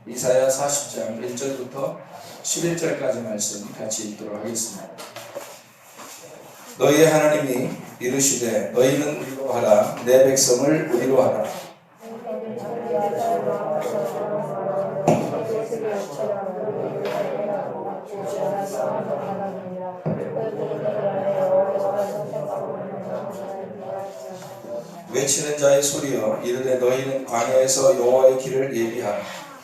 이사야 40장 1절부터 11절까지 말씀 같이 읽도록 하겠습니다. 너희의 하나님이 이르시되 너희는 우리로 하라 내 백성을 우리로 하라. 외치는 자의 소리여 이르되 너희는 광야에서 여호와의 길을 예비하라.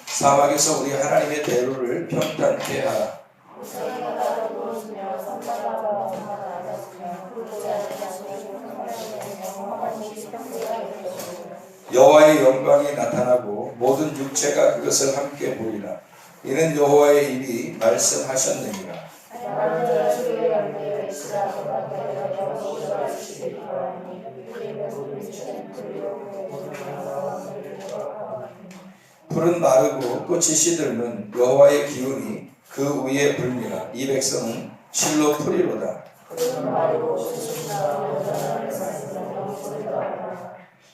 사막에서 우리 하나님의 대로를 평탄케 하라. 여호와의 영광이 나타나고 모든 육체가 그것을 함께 보리라. 이는 여호와의 입이 말씀하셨느니라. 풀은 마르고 꽃이 시들면 여호와의 기운이 그 위에 불미라. 이 백성은 실로 풀이로다.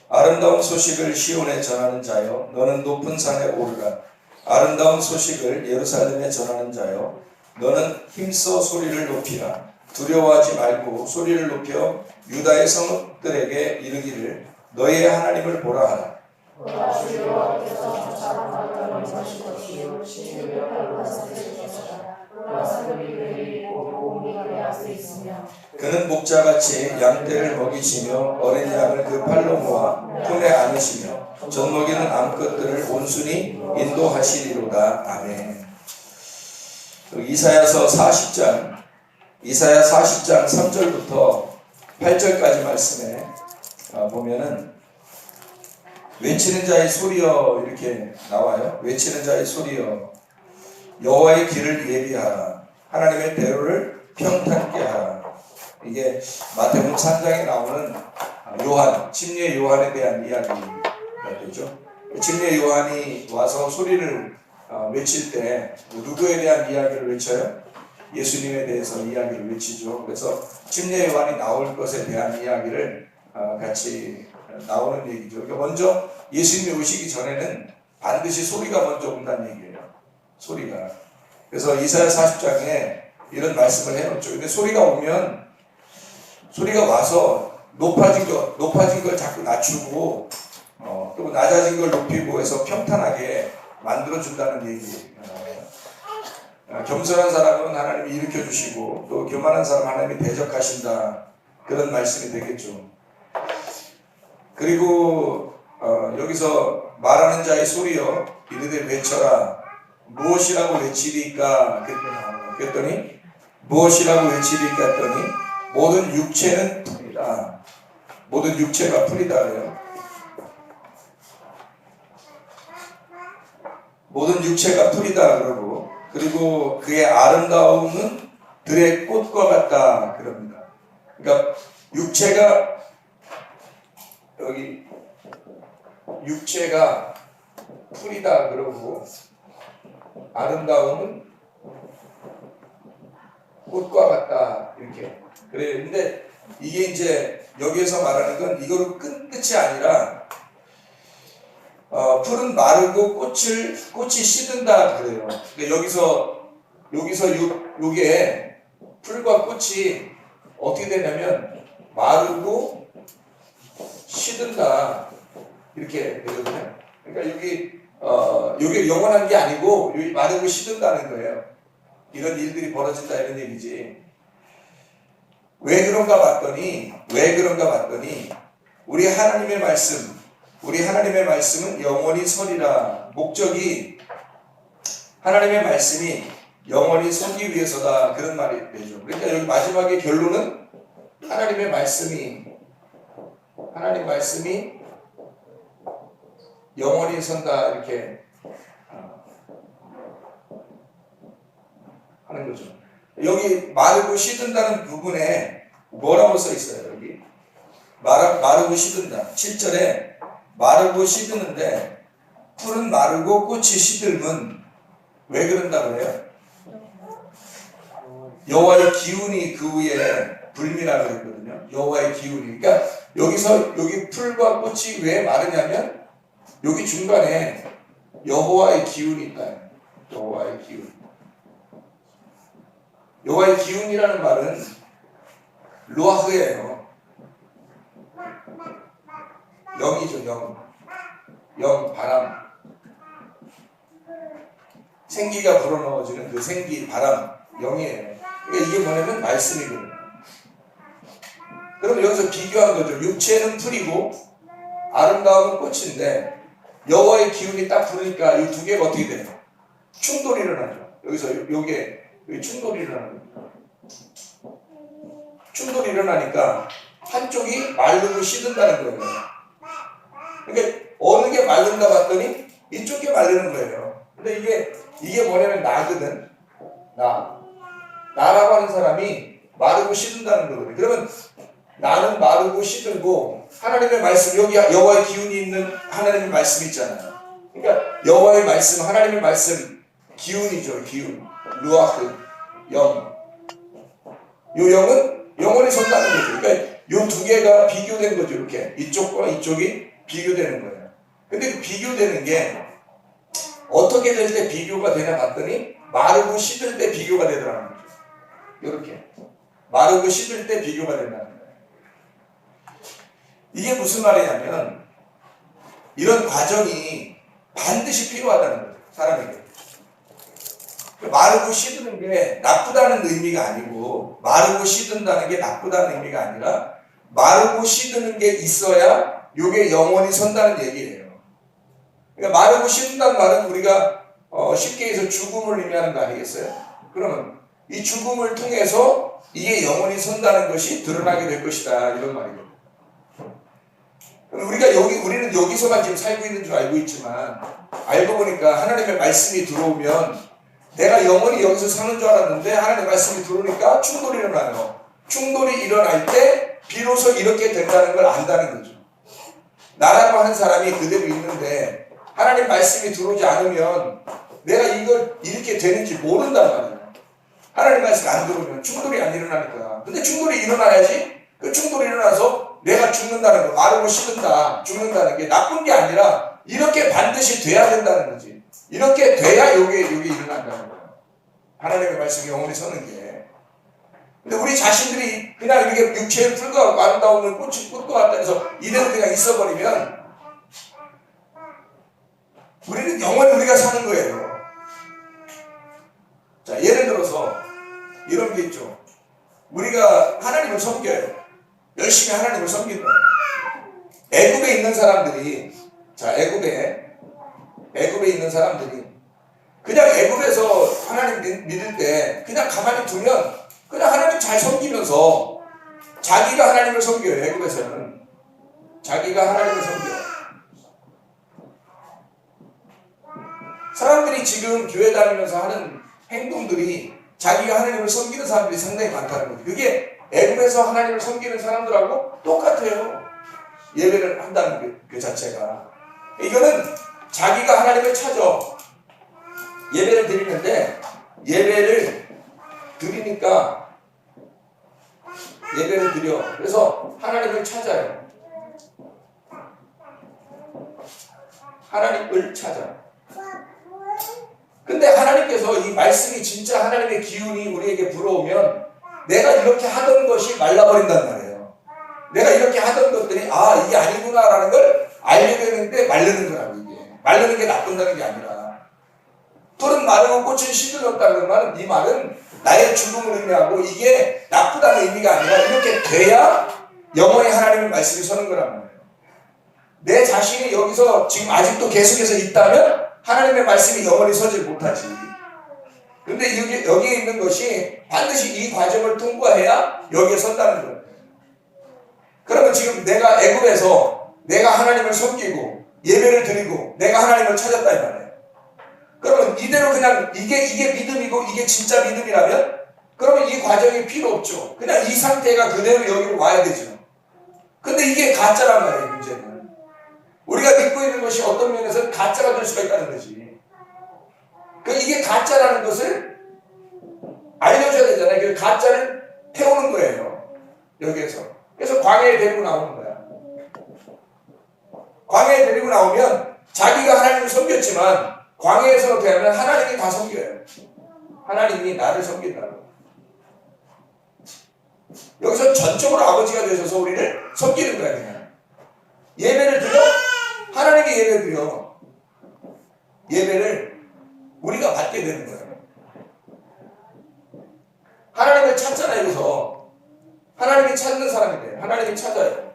아름다운 소식을 시온에 전하는 자여 너는 높은 산에 오르라. 아름다운 소식을 예루살렘에 전하는 자여 너는 힘써 소리를 높이라. 두려워하지 말고 소리를 높여 유다의 성읍들에게 이르기를 너희의 하나님을 보라 하라. 그는 목자같이 양떼를 먹이시며 어린 양을 그 팔로 모아 품에 안으시며 젖먹이는 암컷들을 온순히 인도하시리로다. 아멘. 이사야 40장 3절부터 8절까지 말씀에 보면은 외치는 자의 소리여 이렇게 나와요. 외치는 자의 소리여 여호와의 길을 예비하라. 하나님의 대로를 평탄케 하라. 이게 마태복음 3장에 나오는 요한, 침례 요한에 대한 이야기가 되죠. 침례 요한이 와서 소리를 외칠 때 누구에 대한 이야기를 외쳐요? 예수님에 대해서 이야기를 외치죠. 그래서 침례 요한이 나올 것에 대한 이야기를 같이 나오는 얘기죠. 그러니까 먼저 예수님이 오시기 전에는 반드시 소리가 먼저 온다는 얘기예요. 소리가. 그래서 이사야 40장에 이런 말씀을 해놓죠. 근데 소리가 오면 소리가 와서 높아진 걸 자꾸 낮추고 또 낮아진 걸 높이고 해서 평탄하게 만들어준다는 얘기예요. 겸손한 사람은 하나님이 일으켜주시고 또 교만한 사람은 하나님이 대적하신다. 그런 말씀이 되겠죠. 그리고 여기서 말하는 자의 소리여 이르되 외쳐라. 무엇이라고 외치리까 그랬더니 무엇이라고 외치리까 했더니 모든 육체는 풀이다. 모든 육체가 풀이다 그래요. 모든 육체가 풀이다 그러고 그리고 그의 아름다움은 들의 꽃과 같다 그럽니다. 그러니까 육체가 여기 육체가 풀이다 그러고 아름다움은 꽃과 같다 이렇게 그래요. 근데 이게 이제 여기에서 말하는 건 이거로 끝이 아니라 풀은 마르고 꽃이 시든다 그래요. 근데 여기서 요게 풀과 꽃이 어떻게 되냐면 마르고 시든다 이렇게 되거든요. 그러니까 요게 영원한 게 아니고 여기 마르고 시든다는 거예요. 이런 일들이 벌어진다 이런 얘기지. 왜 그런가 봤더니 우리 하나님의 말씀은 영원히 서리라. 목적이 하나님의 말씀이 영원히 서기 위해서다 그런 말이 되죠. 그러니까 여기 마지막에 결론은 하나님 말씀이 영원히 선다 이렇게 하는 거죠. 여기 마르고 시든다는 부분에 뭐라고 써 있어요? 여기 마르고 시든다. 7절에 마르고 시드는데 풀은 마르고 꽃이 시들면 왜 그런다 그래요? 여호와의 기운이 그 위에 불미라 그랬거든요. 여호와의 기운이. 그러니까 여기 풀과 꽃이 왜 마르냐면 여기 중간에 여호와의 기운이 있다. 여호와의 기운. 여호와의 기운이라는 말은 루아흐예요. 영이죠, 영. 영, 바람. 생기가 불어넣어지는 그 생기, 바람, 영이에요. 그러니까 이게 뭐냐면 말씀이거든요. 그럼 여기서 비교한 거죠. 육체는 풀이고 아름다움은 꽃인데 여호와의 기운이 딱 부르니까 이 두 개가 어떻게 돼요? 충돌이 일어나죠. 여기서 요게 충돌이 일어나는 겁니다. 충돌이 일어나니까 한쪽이 마르고 시든다는 거예요. 그러니까 어느 게 마른다 봤더니 이쪽 게 마르는 거예요. 근데 이게 뭐냐면 나거든. 나라고 하는 사람이 마르고 시든다는 거거든요. 그러면 나는 마르고 시들고 하나님의 말씀, 여기 여호와의 기운이 있는 하나님의 말씀이 있잖아요. 그러니까 여호와의 말씀, 하나님의 말씀, 기운이죠. 기운. 루아흐, 영. 요 영은 영원히 선다는 거죠. 그러니까 요 두 개가 비교된 거죠. 이렇게 이쪽과 이쪽이 비교되는 거예요. 근데 그 비교되는 게 어떻게 될 때 비교가 되냐 봤더니 마르고 시들 때 비교가 되더라는 거죠. 이렇게 마르고 시들 때 비교가 된다는 거예요. 이게 무슨 말이냐면 이런 과정이 반드시 필요하다는 거죠. 사람에게. 마르고 시드는 게 나쁘다는 의미가 아니고 마르고 시든다는 게 나쁘다는 의미가 아니라 마르고 시드는 게 있어야 이게 영원히 선다는 얘기예요. 그러니까 마르고 시든다는 말은 우리가 쉽게 해서 죽음을 의미하는 거 아니겠어요? 그러면 이 죽음을 통해서 이게 영원히 선다는 것이 드러나게 될 것이다 이런 말이거든요. 우리는 여기서만 지금 살고 있는 줄 알고 있지만 알고 보니까 하나님의 말씀이 들어오면 내가 영원히 여기서 사는 줄 알았는데 하나님의 말씀이 들어오니까 충돌이 일어나요. 충돌이 일어날 때 비로소 이렇게 된다는 걸 안다는 거죠. 나라고 하는 사람이 그대로 있는데 하나님 말씀이 들어오지 않으면 내가 이걸 이렇게 되는지 모른단 말이에요. 하나님 말씀이 안 들어오면 충돌이 안 일어나니까. 근데 충돌이 일어나야지. 그 충돌이 일어나서 내가 죽는다는 거, 마르고 식는다, 죽는다는 게 나쁜 게 아니라 이렇게 반드시 돼야 된다는 거지. 이렇게 돼야 요게 일어난다는 거예요. 하나님의 말씀이 영원히 서는 게. 근데 우리 자신들이 그냥 이렇게 육체의 풀과 아름다움을 꽃과 같다 해서 이대로 그냥 있어버리면 우리는 영원히 우리가 사는 거예요. 자, 예를 들어서 이런 게 있죠. 우리가 하나님을 섬겨요. 열심히 하나님을 섬긴다. 애굽에 있는 사람들이, 자, 애굽에 있는 사람들이 그냥 애굽에서 하나님 믿을 때 그냥 가만히 두면 그냥 하나님 잘 섬기면서 자기가 하나님을 섬겨요. 애굽에서는 자기가 하나님을 섬겨요. 사람들이 지금 교회 다니면서 하는 행동들이 자기가 하나님을 섬기는 사람들이 상당히 많다는 거죠. 그게 애굽에서 하나님을 섬기는 사람들하고 똑같아요. 예배를 한다는 그 자체가. 이거는 자기가 하나님을 찾아 예배를 드리는데 예배를 드리니까 예배를 드려. 그래서 하나님을 찾아요. 하나님을 찾아. 근데 하나님께서 이 말씀이 진짜 하나님의 기운이 우리에게 불어오면 내가 이렇게 하던 것이 말라버린단 말이에요. 내가 이렇게 하던 것들이 이게 아니구나라는 걸 알게 되는데 마르는 거라고. 이게 마르는 게 나쁜다는 게 아니라 털은 마르고 꽃은 시들었다는 말은 이 말은 나의 죽음을 의미하고 이게 나쁘다는 의미가 아니라 이렇게 돼야 영원히 하나님의 말씀이 서는 거란 말이에요. 내 자신이 여기서 지금 아직도 계속해서 있다면 하나님의 말씀이 영원히 서질 못하지. 근데 여기에 있는 것이 반드시 이 과정을 통과해야 여기에 선다는 거예요. 그러면 지금 내가 애굽에서 내가 하나님을 섬기고 예배를 드리고 내가 하나님을 찾았다 이 말이에요. 그러면 이대로 그냥 이게 믿음이고 이게 진짜 믿음이라면 그러면 이 과정이 필요 없죠. 그냥 이 상태가 그대로 여기로 와야 되죠. 근데 이게 가짜란 말이에요. 문제는 우리가 믿고 있는 것이 어떤 면에서 가짜가 될 수가 있다는 거지. 이게 가짜라는 것을 알려줘야 되잖아요. 그 가짜를 태우는 거예요. 여기에서. 그래서 광야에 데리고 나오는 거야. 광야에 데리고 나오면 자기가 하나님을 섬겼지만 광야에서 어떻게 하면 하나님이 다 섬겨요. 하나님이 나를 섬긴다고. 여기서 전적으로 아버지가 되셔서 우리를 섬기는 거야. 그냥 예배를 드려? 하나님이 예배 드려. 예배를 우리가 받게 되는 거예요. 하나님을 찾잖아요. 여기서 하나님이 찾는 사람이 돼요. 하나님이 찾아요.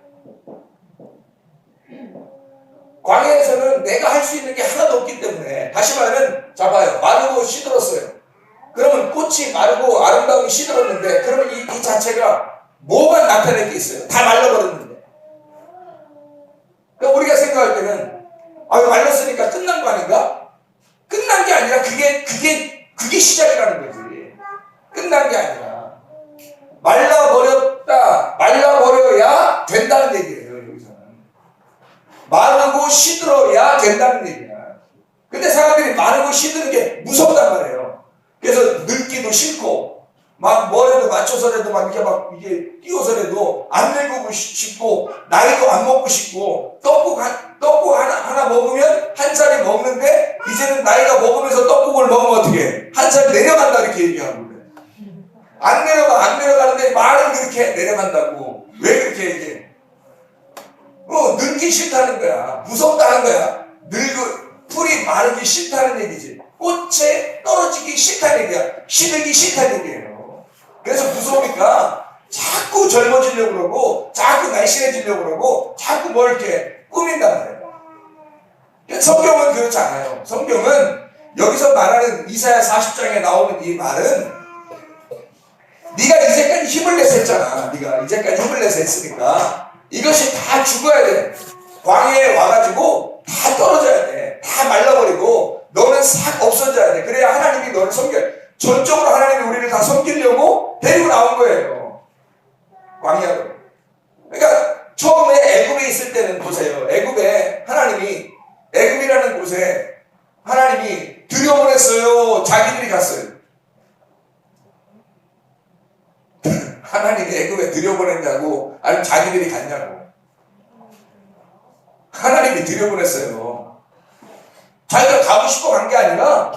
광야에서는 내가 할 수 있는 게 하나도 없기 때문에, 다시 말하면 잡아요. 마르고 시들었어요. 그러면 꽃이 마르고 아름다움이 시들었는데, 그러면 이 자체가 뭐가 나타낼 게 있어요? 다 말라버렸는데. 그러니까 우리가 생각할 때는 말랐으니까 끝난 거 아닌가? 끝난 게 아니라 그게 시작이라는 거지. 끝난 게 아니라 말라버려야 된다는 얘기예요. 여기서는 마르고 시들어야 된다는 얘기야. 근데 사람들이 마르고 시드는 게 무섭단 말이에요. 그래서 늙기도 싫고 막 뭐라도 맞춰서라도 막 이게 띄워서라도 안 늙고 싶고, 나이도 안 먹고 싶고, 떡국 하나 먹으면 한 살이 먹는데, 이제는 나이가 먹으면서 떡국을 먹으면 어떻게 해? 한 살 내려간다 이렇게 얘기하고 그래. 안 내려가는데 말은 그렇게 내려간다고. 왜 그렇게 얘기해? 늙기 싫다는 거야. 무섭다는 거야. 풀이 마르기 싫다는 얘기지. 꽃에 떨어지기 싫다는 얘기야. 시들기 싫다는 얘기예요. 그래서 무서우니까 자꾸 젊어지려고 그러고, 자꾸 날씬해지려고 그러고, 자꾸 뭘 이렇게 꾸민단 말이에요. 성경은 그렇지 않아요. 성경은 여기서 말하는 이사야 40장에 나오는 이 말은, 네가 이제까지 힘을 내서 했잖아. 네가 이제까지 힘을 내서 했으니까 이것이 다 죽어야 돼. 광야에 와가지고 다 떨어져야 돼. 다 말라버리고 너는 싹 없어져야 돼. 그래야 하나님이 너를 섬겨요. 전적으로 하나님이 우리를 다 섬기려고 데리고 나온 거예요. 광야로. 그러니까 처음에 애굽에 있을 때는 보세요. 애굽이라는 곳에 하나님이 들여보냈어요. 자기들이 갔어요. 하나님이 애굽에 들여보냈냐고, 아니면 자기들이 갔냐고. 하나님이 들여보냈어요. 자기가 가고 싶어 간 게 아니라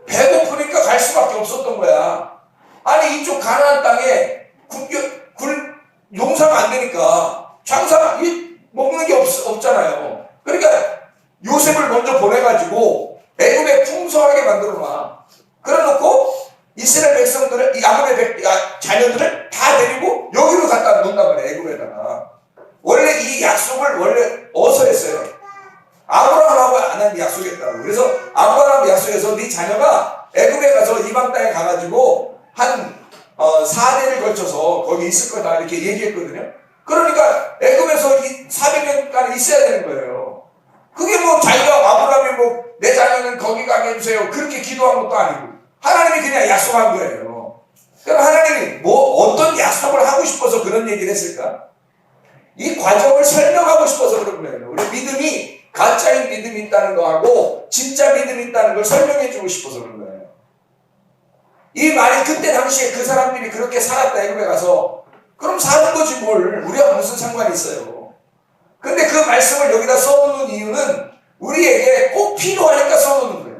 배고프니까 갈 수밖에 없었던 거야. 아니 이쪽 가나안 땅에 농사가 안 되니까 장사 먹는 게 없잖아요. 그러니까 요셉을 먼저 보내가지고 애굽에 풍성하게 만들어놔. 그래놓고 이스라엘 백성들을, 야곱의 자녀들을 다 데리고 여기로 갖다 놓는단 말이에요. 애굽에다가. 원래 이 약속을 어디서 했어요? 아브라함하고 하나님이 약속했다고. 그래서 아브라함 약속해서 네 자녀가 애굽에 가서 이방 땅에 가가지고 한 4대를 걸쳐서 거기 있을 거다 이렇게 얘기했거든요. 그러니까 애굽에서 400년간 있어야 되는 거예요. 그게 뭐 자기가 아브라함이 내 자녀는 거기 가게 해주세요 그렇게 기도한 것도 아니고, 하나님이 그냥 약속한 거예요. 그럼 하나님이 어떤 약속을 하고 싶어서 그런 얘기를 했을까? 이 과정을 설명하고 싶어서 그런 거예요. 우리 믿음이 가짜인 믿음이 있다는 거하고 진짜 믿음이 있다는 걸 설명해 주고 싶어서 그런 거예요. 이 말이 그때 당시에 그 사람들이 그렇게 살았다 애굽에 가서, 그럼 사는 거지 뭘. 우리가 무슨 상관이 있어요. 근데 그 말씀을 여기다 써놓는 이유는 우리에게 꼭 필요하니까 써놓는 거예요.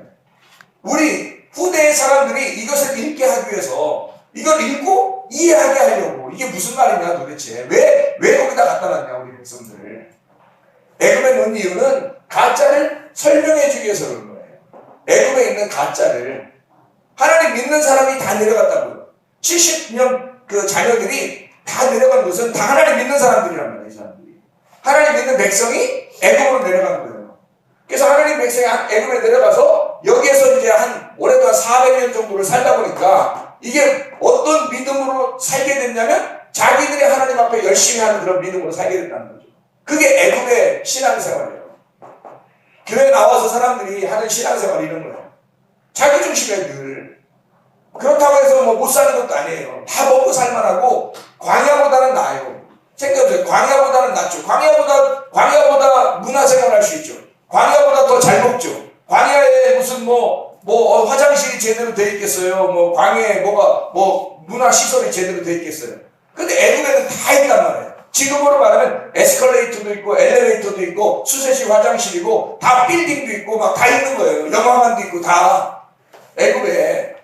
우리 후대의 사람들이 이것을 읽게 하기 위해서, 이걸 읽고 이해하게 하려고. 이게 무슨 말이냐 도대체. 왜 거기다 갖다 놨냐 우리 백성들을. 애굽에 놓은 이유는 가짜를 설명해 주기 위해서 그런 거예요. 애굽에 있는 가짜를. 하나님 믿는 사람이 다 내려갔다고요. 70명 그 자녀들이 다 내려간 것은 다 하나님 믿는 사람들이란 말이에요. 이 사람들이. 하나님 믿는 백성이 애굽으로 내려간 거예요. 그래서 하나님 백성이 애굽에 내려가서 여기에서 이제 올해도 한 400년 정도를 살다 보니까 이게 어떤 믿음으로 살게 됐냐면 자기들이 하나님 앞에 열심히 하는 그런 믿음으로 살게 됐다는 거죠. 그게 애굽의 신앙생활이에요. 교회 나와서 사람들이 하는 신앙생활이 이런 거예요. 자기 중심의 늘. 그렇다고 해서 못 사는 것도 아니에요. 다 먹고 살만하고 광야보다는 나아요. 생각해보세요. 광야보다는 낫죠. 광야보다 문화생활 할 수 있죠. 광야보다 더 잘 먹죠. 광야에 무슨 화장실이 제대로 돼 있겠어요. 광야에 문화시설이 제대로 돼 있겠어요. 근데 애굽에는 다 있단 말이에요. 지금으로 말하면 에스컬레이터도 있고 엘리베이터도 있고 수세식 화장실이고 다 빌딩도 있고 막 다 있는 거예요. 영화관도 있고 다. 애국에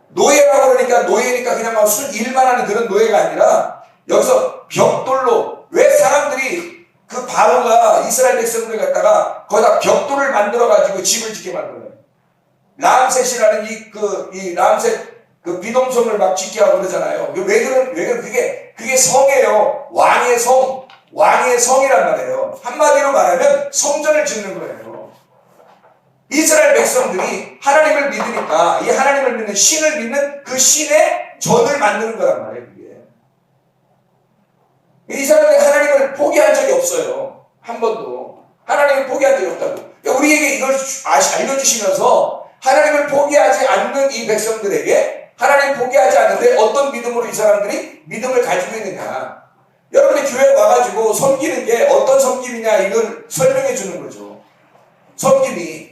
노예라고 그러니까 노예니까 그냥 막 일만 하는 그런 노예가 아니라 여기서 벽돌로 왜 사람들이 그 바로가 이스라엘 백성들 갖다가 거기다 벽돌을 만들어 가지고 집을 짓게 만들어요. 람셋이라는 이 람셋 그 비동성을 막 짓게 하고 그러잖아요. 왜 그런 그게 성이에요. 왕의 성이란 말이에요. 한마디로 말하면 성전을 짓는 거예요. 이스라엘 백성들이 하나님을 믿으니까 이 하나님을 믿는 신을 믿는 그 신의 전을 만드는 거란 말이에요. 그게 이 사람들이 하나님을 포기한 적이 없어요. 한 번도 하나님을 포기한 적이 없다고. 그러니까 우리에게 이걸 알려주시면서 하나님을 포기하지 않는 이 백성들에게 하나님 포기하지 않는데 어떤 믿음으로 이 사람들이 믿음을 가지고 있느냐. 여러분이 교회 와가지고 섬기는 게 어떤 섬김이냐 이걸 설명해 주는 거죠. 섬김이.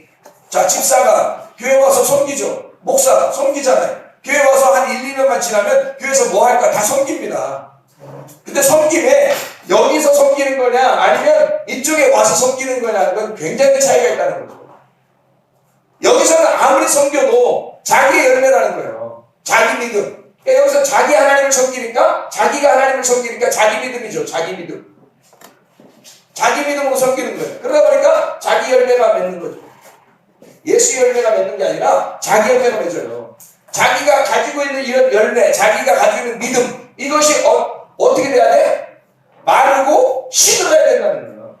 자, 집사가 교회 와서 섬기죠. 목사 섬기잖아요. 교회 와서 한 1, 2년만 지나면 교회에서 뭐 할까? 다 섬깁니다. 근데 섬김에 여기서 섬기는 거냐 아니면 이쪽에 와서 섬기는 거냐 그건 굉장히 차이가 있다는 거죠. 여기서는 아무리 섬겨도 자기의 열매라는 거예요. 자기 믿음. 그러니까 여기서 자기 하나님을 섬기니까 자기가 하나님을 섬기니까 자기 믿음이죠. 자기 믿음. 자기 믿음으로 섬기는 거예요. 그러다 보니까 자기 열매가 맺는 거죠. 예수 열매가 맺는 게 아니라 자기 열매가 맺어요. 자기가 가지고 있는 이런 열매, 자기가 가지고 있는 믿음 이것이 어떻게 돼야 돼? 마르고 시들어야 된다는 거예요.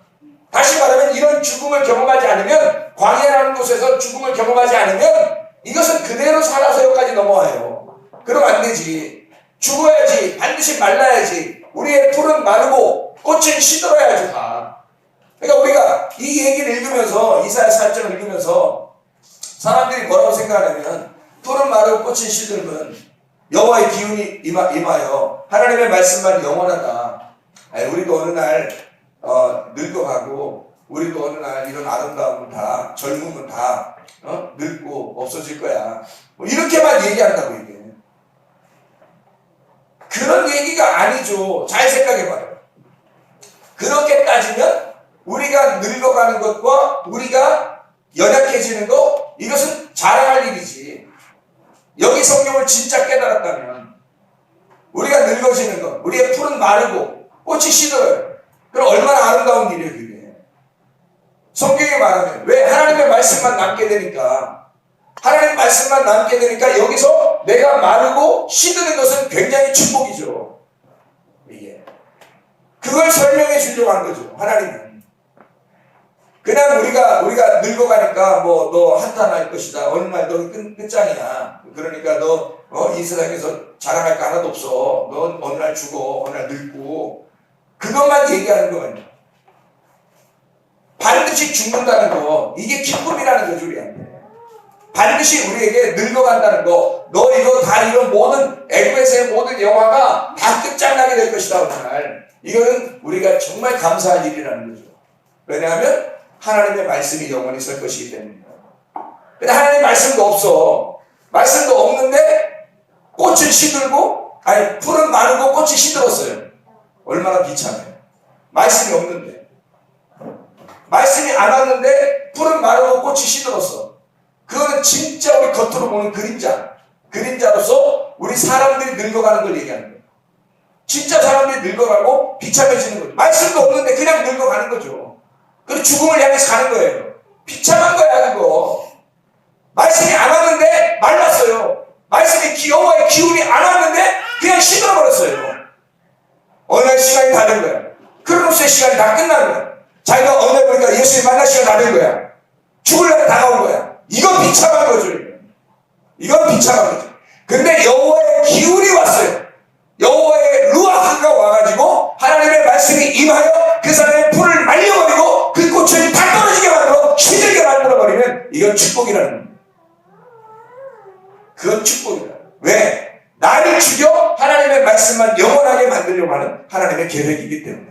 다시 말하면 이런 죽음을 경험하지 않으면 광야라는 곳에서 죽음을 경험하지 않으면 이것은 그대로 살아서 여기까지 넘어와요. 그러면 안 되지. 죽어야지. 반드시 말라야지. 우리의 풀은 마르고 꽃은 시들어야지 다. 그러니까 우리가 이 얘기를 읽으면서 이사야 4장을 읽으면서 사람들이 뭐라고 생각하냐면 풀은 마르고 꽃은 시들면 여호와의 기운이 임하여 하나님의 말씀만 영원하다. 우리도 어느 날 늙어가고 우리도 어느 날 이런 아름다움은 다 젊음은 다 늙고 없어질 거야. 뭐 이렇게만 얘기한다고 이게. 그런 얘기가 아니죠. 잘 생각해봐요. 그렇게 따지면 우리가 늙어가는 것과 우리가 연약해지는 것 이것은 자랑할 일이지. 여기 성경을 진짜 깨달았다면 우리가 늙어지는 것, 우리의 풀은 마르고 꽃이 시들어요. 그럼 얼마나 아름다운 일이에요 그게. 성경에 말하면 왜 하나님의 말씀만 남게 되니까 하나님의 말씀만 남게 되니까 여기서 내가 마르고 시드는 것은 굉장히 축복이죠. 이게 그걸 설명해 주려고 한 거죠. 하나님은 그냥 우리가 늙어가니까 뭐 너 한탄할 것이다. 어느 날 너 끝장이야. 그러니까 너 이 세상에서 자랑할 거 하나도 없어. 넌 어느 날 죽어. 어느 날 늙고 그것만 얘기하는 거예요. 반드시 죽는다는 거 이게 기쁨이라는 거죠 우리한테. 반드시 우리에게 늙어간다는 거. 너 이거 다 이런 모든 애국에서의 모든 영화가 다 끝장나게 될 것이다 어느 날. 이거는 우리가 정말 감사할 일이라는 거죠. 왜냐하면 하나님의 말씀이 영원히 설 것이기 때문입니다. 근데 하나님의 말씀도 없어. 말씀도 없는데 꽃은 시들고 풀은 마르고 꽃이 시들었어요. 얼마나 비참해요. 말씀이 없는데. 말씀이 안 왔는데 풀은 마르고 꽃이 시들었어. 그거는 진짜 우리 겉으로 보는 그림자로서 우리 사람들이 늙어가는 걸 얘기하는 거예요. 진짜 사람들이 늙어가고 비참해지는 거죠. 말씀도 없는데 그냥 늙어가는 거죠. 그리고 죽음을 향해서 가는 거예요. 비참한 거야 그거. 말씀이 안 왔는데 말랐어요. 말씀이 여호와의 기운이 안 왔는데 그냥 시들어버렸어요. 어느 날 시간이 다 된 거야. 크로노스의 시간이 다 끝난 거야. 자기가 어느 날 보니까 예수님 만날 시간이 다 된 거야. 죽을 날이 다가온 거야. 이건 비참한 거죠. 이건 비참한 거죠. 근데 여호와의 기운이 왔어요. 여호와의 루아흐가 와가지고 하나님의 말씀이 임하여 그 사람의 풀을 말려버리고 그 꽃을 다 떨어지게 만들어 시들게 만들어버리면 이건 축복이라는 겁니다. 그건 축복이다. 왜? 나를 죽여 하나님의 말씀만 영원하게 만들려고 하는 하나님의 계획이기 때문에.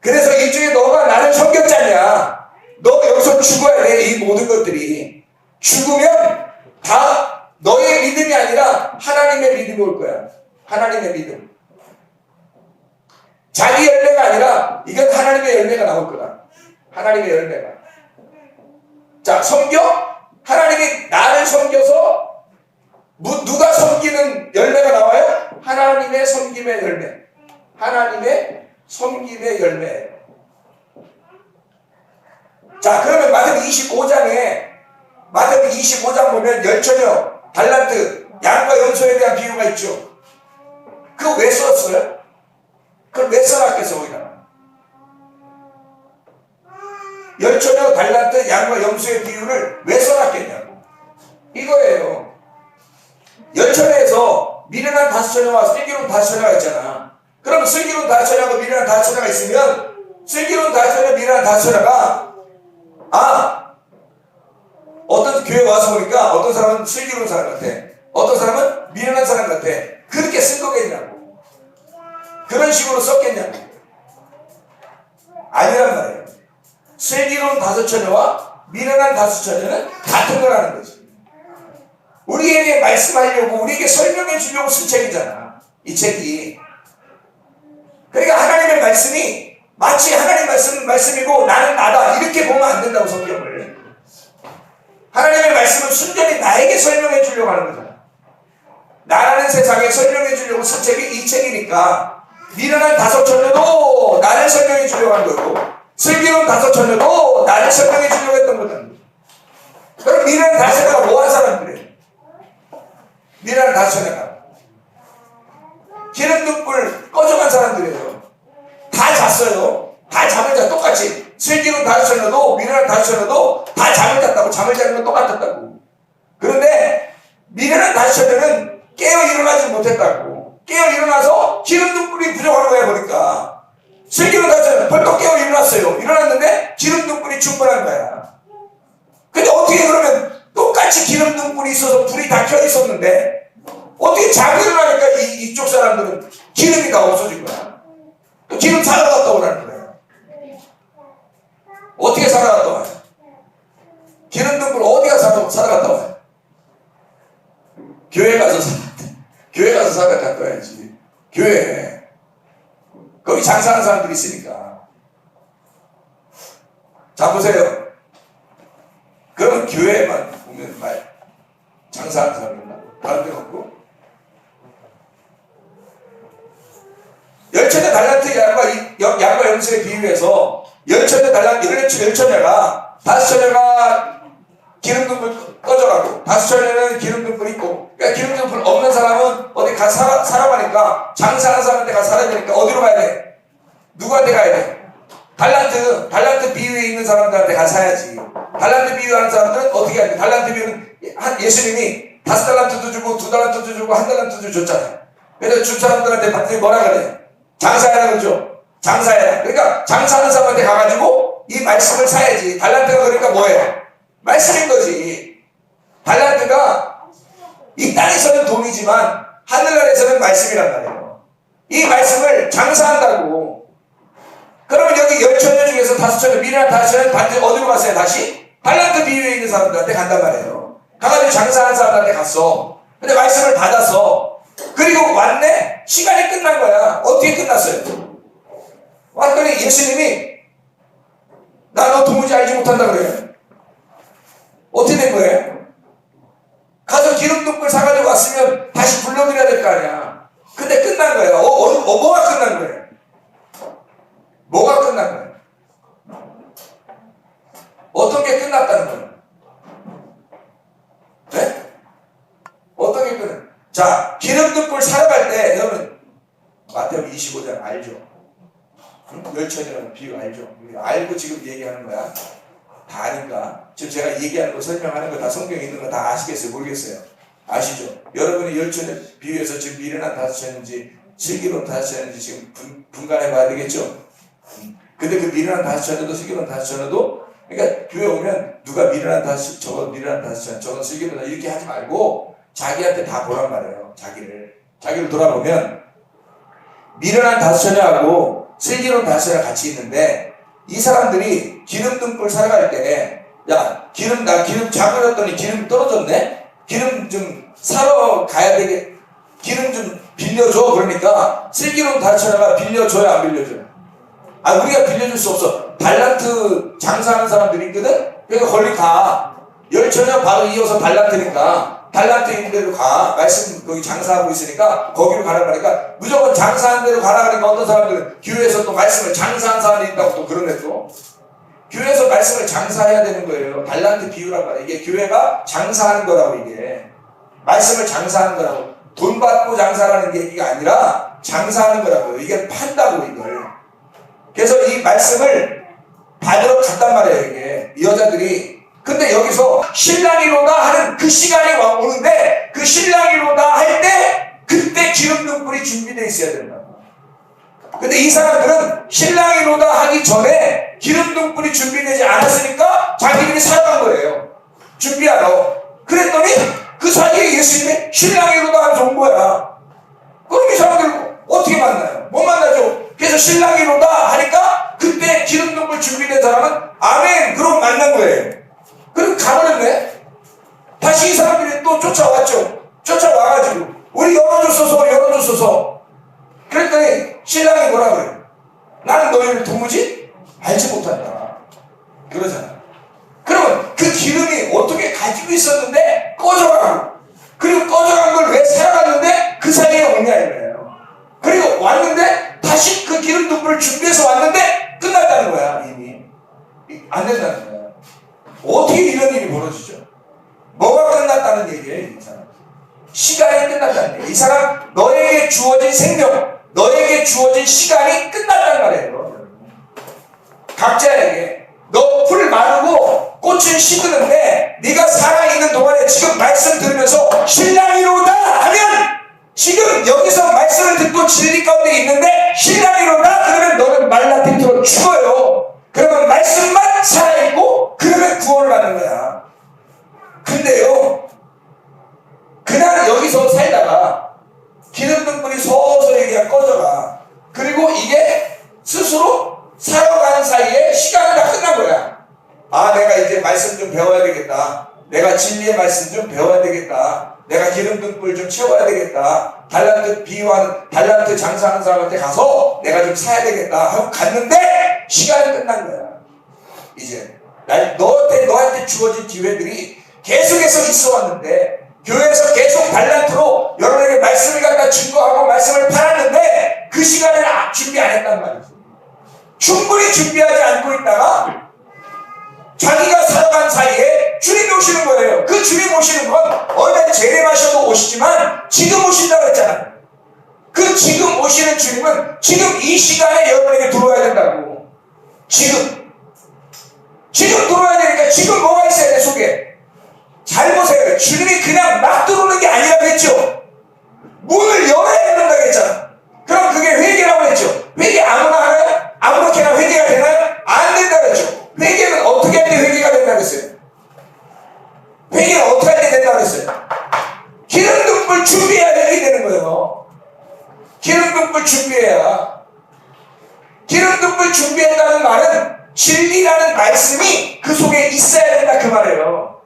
그래서 일종의 너가 나를 섬겼잖냐. 너 여기서 죽어야 돼. 이 모든 것들이. 죽으면 다 너의 믿음이 아니라 하나님의 믿음이 올 거야. 하나님의 믿음. 자기 열매가 아니라 이건 하나님의 열매가 나올 거다. 하나님의 열매가. 자, 섬겨? 하나님이 나를 섬겨서 누가 섬기는 열매가 나와요? 하나님의 섬김의 열매. 하나님의 섬김의 열매. 자, 그러면 마태복음 25장 보면 열처녀, 달란트, 양과 염소에 대한 비유가 있죠. 그거 왜 썼어요? 그걸 왜 써놨겠어, 거기다? 열처녀, 달란트, 양과 염소의 비유를 왜 써놨겠냐고. 이거예요. 열처녀에서 미련한 5처녀와 슬기로운 5처녀가 있잖아. 그럼 슬기로운 5처녀하고 미련한 5처녀가 있으면 슬기로운 5처녀, 미련한 5처녀가 어떤 교회 와서 보니까 어떤 사람은 슬기로운 사람 같아. 어떤 사람은 미련한 사람 같아. 그렇게 쓴 거겠냐고. 그런 식으로 썼겠냐고. 아니란 말이에요. 슬기로운 5처녀와 미련한 5처녀는 같은 거라는 거지. 우리에게 말씀하려고, 우리에게 설명해 주려고 쓴 책이잖아. 이 책이. 그러니까 하나님의 말씀이 마치 하나님 말씀이고 나는 나다. 이렇게 보면 안 된다고, 성경을. 하나님의 말씀은 순전히 나에게 설명해 주려고 하는 거잖아. 나라는 세상에 설명해 주려고 쓴 책이 이 책이니까 미련한 5처녀도 나를 설명해 주려고 한 거고, 슬기로운 5처녀도 나를 설명해 주려고 했던 거잖아. 그럼 미련한 5처녀가 뭐한 사람들이에요? 미련한 5처녀가 기름등불 꺼져간 사람들이에요. 다 잤어요. 다 잠을 자. 똑같이 슬기로운 5처녀도 미련한 5처녀도 다 잠을 잤다고. 잠을 자는 건 똑같았다고. 그런데 미련한 5처녀는 깨어 일어나지 못했다고. 깨어 일어나서 기름등불이 부족한 거야 보니까. 슬기로운 5처녀는 벌떡 깨어 일어났어요. 일어났는데 기름등불이 충분한 거야. 근데 어떻게 그러면 똑같이 기름등불이 있어서 불이 다 켜 있었는데 어떻게 자고 일어나니까 이쪽 사람들은 기름이 다 없어진 거야. 또 기름 사러 갔다 오라는 거예요. 어떻게 사러 갔다 와요? 기름등불 어디가 사러 갔다 와요? 교회 가서 사러 갔다 와야지. 교회. 거기 장사하는 사람들이 있으니까. 자, 보세요. 그러면 교회만 보면 장사하는 사람이나 다른 데는 없고. 열처녀 달란트 양과 염소에 비유해서 열처녀 달란트 열처녀가 5처녀가 기름등불 꺼져가고 5처녀는 기름등불 있고, 그러니까 기름등불 없는 사람은 어디 가 살아가니까 장사하는 사람한테 가 살아야 되니까 어디로 가야 돼? 누구한테 가야 돼? 달란트 비유에 있는 사람들한테 가 사야지. 달란트 비유하는 사람들은 어떻게 해야 돼? 달란트 비유는 예수님이 5달란트도 주고 2달란트도 주고 1달란트도 줬잖아요. 그래서 준 사람들한테 받더니 뭐라 그래? 장사해라 그러죠. 장사해라. 그러니까 장사하는 사람한테 가가지고 이 말씀을 사야지. 달란트가 그러니까 뭐예요? 말씀인 거지. 달란트가 이 땅에서는 돈이지만 하늘나라에서는 말씀이란 말이에요. 이 말씀을 장사한다고. 그러면 여기 열처녀 중에서 5처녀, 미련한 5처녀는 반드시 어디로 갔어요? 다시 달란트 비유에 있는 사람들한테 간단 말이에요. 가가지고 장사하는 사람들한테 갔어. 근데 말씀을 받았어. 그리고 왔네? 시간이 끝난 거야. 어떻게 끝났어요? 왔더니 예수님이 나 너 도무지 알지 못한다 그래요. 어떻게 된 거예요? 가서 기름등불 사가지고 왔으면 다시 불러드려야 될 거 아니야. 근데 끝난 거예요. 뭐가 끝난 거예요? 뭐가 끝난 거예요? 어떤 게 끝났다는 거예요? 네? 어떤 게 끝났어요? 자, 기름등불 사러 갈 때 여러분 마태복음 25장 알죠? 열처녀라는 비유 알죠? 알고 지금 얘기하는 거야? 다 아닌가? 지금 제가 얘기하는 거 설명하는 거 다 성경에 있는 거 다 아시겠어요? 모르겠어요? 아시죠? 여러분이 열처녀 비유해서 지금 미련한 5처녀인지 슬기로운 5처녀인지 지금 분간해 봐야 되겠죠? 근데 그 미련한 5처녀도 슬기로운 5처녀도, 그러니까 교회 오면 누가 미련한 5처녀, 저건 미련한 5처녀, 저건 슬기로운 5처녀 이렇게 하지 말고 자기한테 다 보란 말이에요. 자기를 돌아보면 미련한 5처녀하고 슬기로운 5처녀가 같이 있는데, 이 사람들이 기름등불 사러 갈 때, 야, 나 기름 잡으랬더니 기름 떨어졌네? 기름 좀 사러 가야 되게, 기름 좀 빌려줘. 그러니까 슬기로운 다처녀가 빌려줘야 안 빌려줘요? 아, 우리가 빌려줄 수 없어. 달란트 장사하는 사람들이 있거든? 그러니까 걸리 가. 열처녀 바로 이어서 달란트니까 달란트 있는 데로 가. 말씀 거기 장사하고 있으니까 거기로 가라 그러니까 무조건 장사하는 데로 가라 그러니까 어떤 사람들은 교회에서 또 말씀을 장사한 사람이 있다고 또 그러네 또. 교회에서 말씀을 장사해야 되는 거예요. 달란트 비유란 말이에요. 이게 교회가 장사하는 거라고 이게. 말씀을 장사하는 거라고. 돈 받고 장사하는 게 얘기가 아니라 장사하는 거라고요. 이게 판다고 이걸. 그래서 이 말씀을 받으러 갔단 말이에요. 이게 이 여자들이. 근데 여기서 신랑이로다 하는 그 시간이 오는데 그 신랑이로다 할 때 그때 기름 등불이 준비되어 있어야 된다. 근데 이 사람들은 신랑이로다 하기 전에 기름 등불이 준비되지 않았으니까 자기들이 살아간 거예요. 준비하러. 그랬더니 그 사이에 예수님이 신랑이로다 하면서 온 거야. 그럼 이 사람들 어떻게 만나요? 못 만나죠. 그래서 신랑이로다 하니까 그때 기름 등불 준비된 사람은 아멘 그러고 만난 거예요. 그럼 가버렸네. 다시 이 사람들이 또 쫓아왔죠. 쫓아와가지고 우리 열어줬소서. 그랬더니 신랑이 뭐라 그래요? 나는 너희를 도무지 알지 못한다. 그러잖아. 그러면 그 기름이 어떻게 가지고 있었는데 꺼져가고 그리고 꺼져간 걸 왜 살아갔는데 그 사이에 오냐 이거예요. 그리고 왔는데 다시 그 기름 등불을 준비해서 왔는데 끝났다는 거야. 이미 안 된다는 거야. 어떻게 이런 일이 벌어지죠? 뭐가 끝났다는 얘기예요? 이 사람 시간이 끝났다는 얘기예요. 이 사람 너에게 주어진 생명 너에게 주어진 시간이 끝났단 말이에요. 각자에게 너 풀 마르고 꽃은 시드는데 네가 살아있는 동안에 지금 말씀 들으면서 신랑이로다 하면 지금 여기서 말씀을 듣고 진리 가운데 있는데 신랑이로다 그러면 너는 말라 비틀어 죽어요. 그러면 말씀만 살아있고 그러면 구원을 받는 거야. 근데요 그날 여기서 살다가 기름 등불이 서서히 그냥 꺼져가. 그리고 이게 스스로 살아가는 사이에 시간이 다 끝난 거야. 아 내가 이제 말씀 좀 배워야 되겠다. 내가 진리의 말씀 좀 배워야 되겠다. 내가 기름 등불 좀 채워야 되겠다. 달란트 비유하는 달란트 장사하는 사람한테 가서 내가 좀 사야 되겠다 하고 갔는데 시간이 끝난 거야. 이제 너한테 주어진 기회들이 계속해서 있어 왔는데 교회에서 계속 달란트로 여러분에게 말씀을 갖다 증거하고 말씀을 팔았는데 그 시간에는 준비 안 했단 말이죠. 충분히 준비하지 않고 있다가 자기가 살아간 사이에 주님이 오시는 거예요. 그 주님 오시는 건 언제 재림하셔도 오시지만 지금 오신다고 했잖아요. 그 지금 오시는 주님은 지금 이 시간에 여러분에게 들어와야 된다고. 지금 들어와야 되니까 지금 뭐가 있어야 돼 속에. 잘 보세요. 주님이 그냥 막 들어오는 게 아니라고 했죠. 문을 열어야 된다고 했잖아. 그럼 그게 회개라고 했죠. 회개 아무나 하나요? 아무렇게나 회개가 되나요? 안 된다고 했죠. 회개는 어떻게 할 때 회개가 된다고 했어요? 회개는 어떻게 할 때 된다고 했어요? 기름 등불 준비해야 되는 거예요. 기름 등불 준비해야. 기름 등불 준비한다는 말은 진리라는 말씀이 그 속에 있어야 된다 그 말이에요.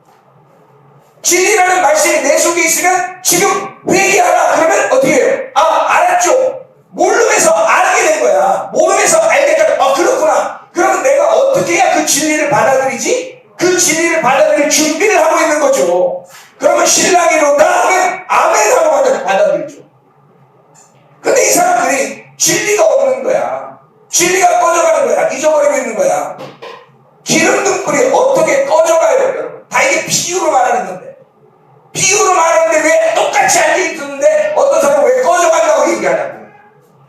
진리라는 말씀이 내 속에 있으면 지금 회개하라 그러면 어떻게 해요? 아 알았죠. 모르면서 알게 된 거야. 모르면서 알겠다. 그렇구나. 그러면 내가 어떻게 해야 그 진리를 받아들이지? 그 진리를 받아들일 준비를 하고 있는 거죠. 그러면 신랑이로다 하면 아멘 하고 받아들이죠. 근데 이 사람들이 진리가 없는 거야. 진리가 꺼져가는 거야. 잊어버리고 있는 거야. 기름 등불이 어떻게 꺼져가요? 여러분? 다 이게 비유로 말하는 건데. 비유로 말하는데 왜 똑같이 앉아있는데 어떤 사람은 왜 꺼져간다고 얘기하냐고.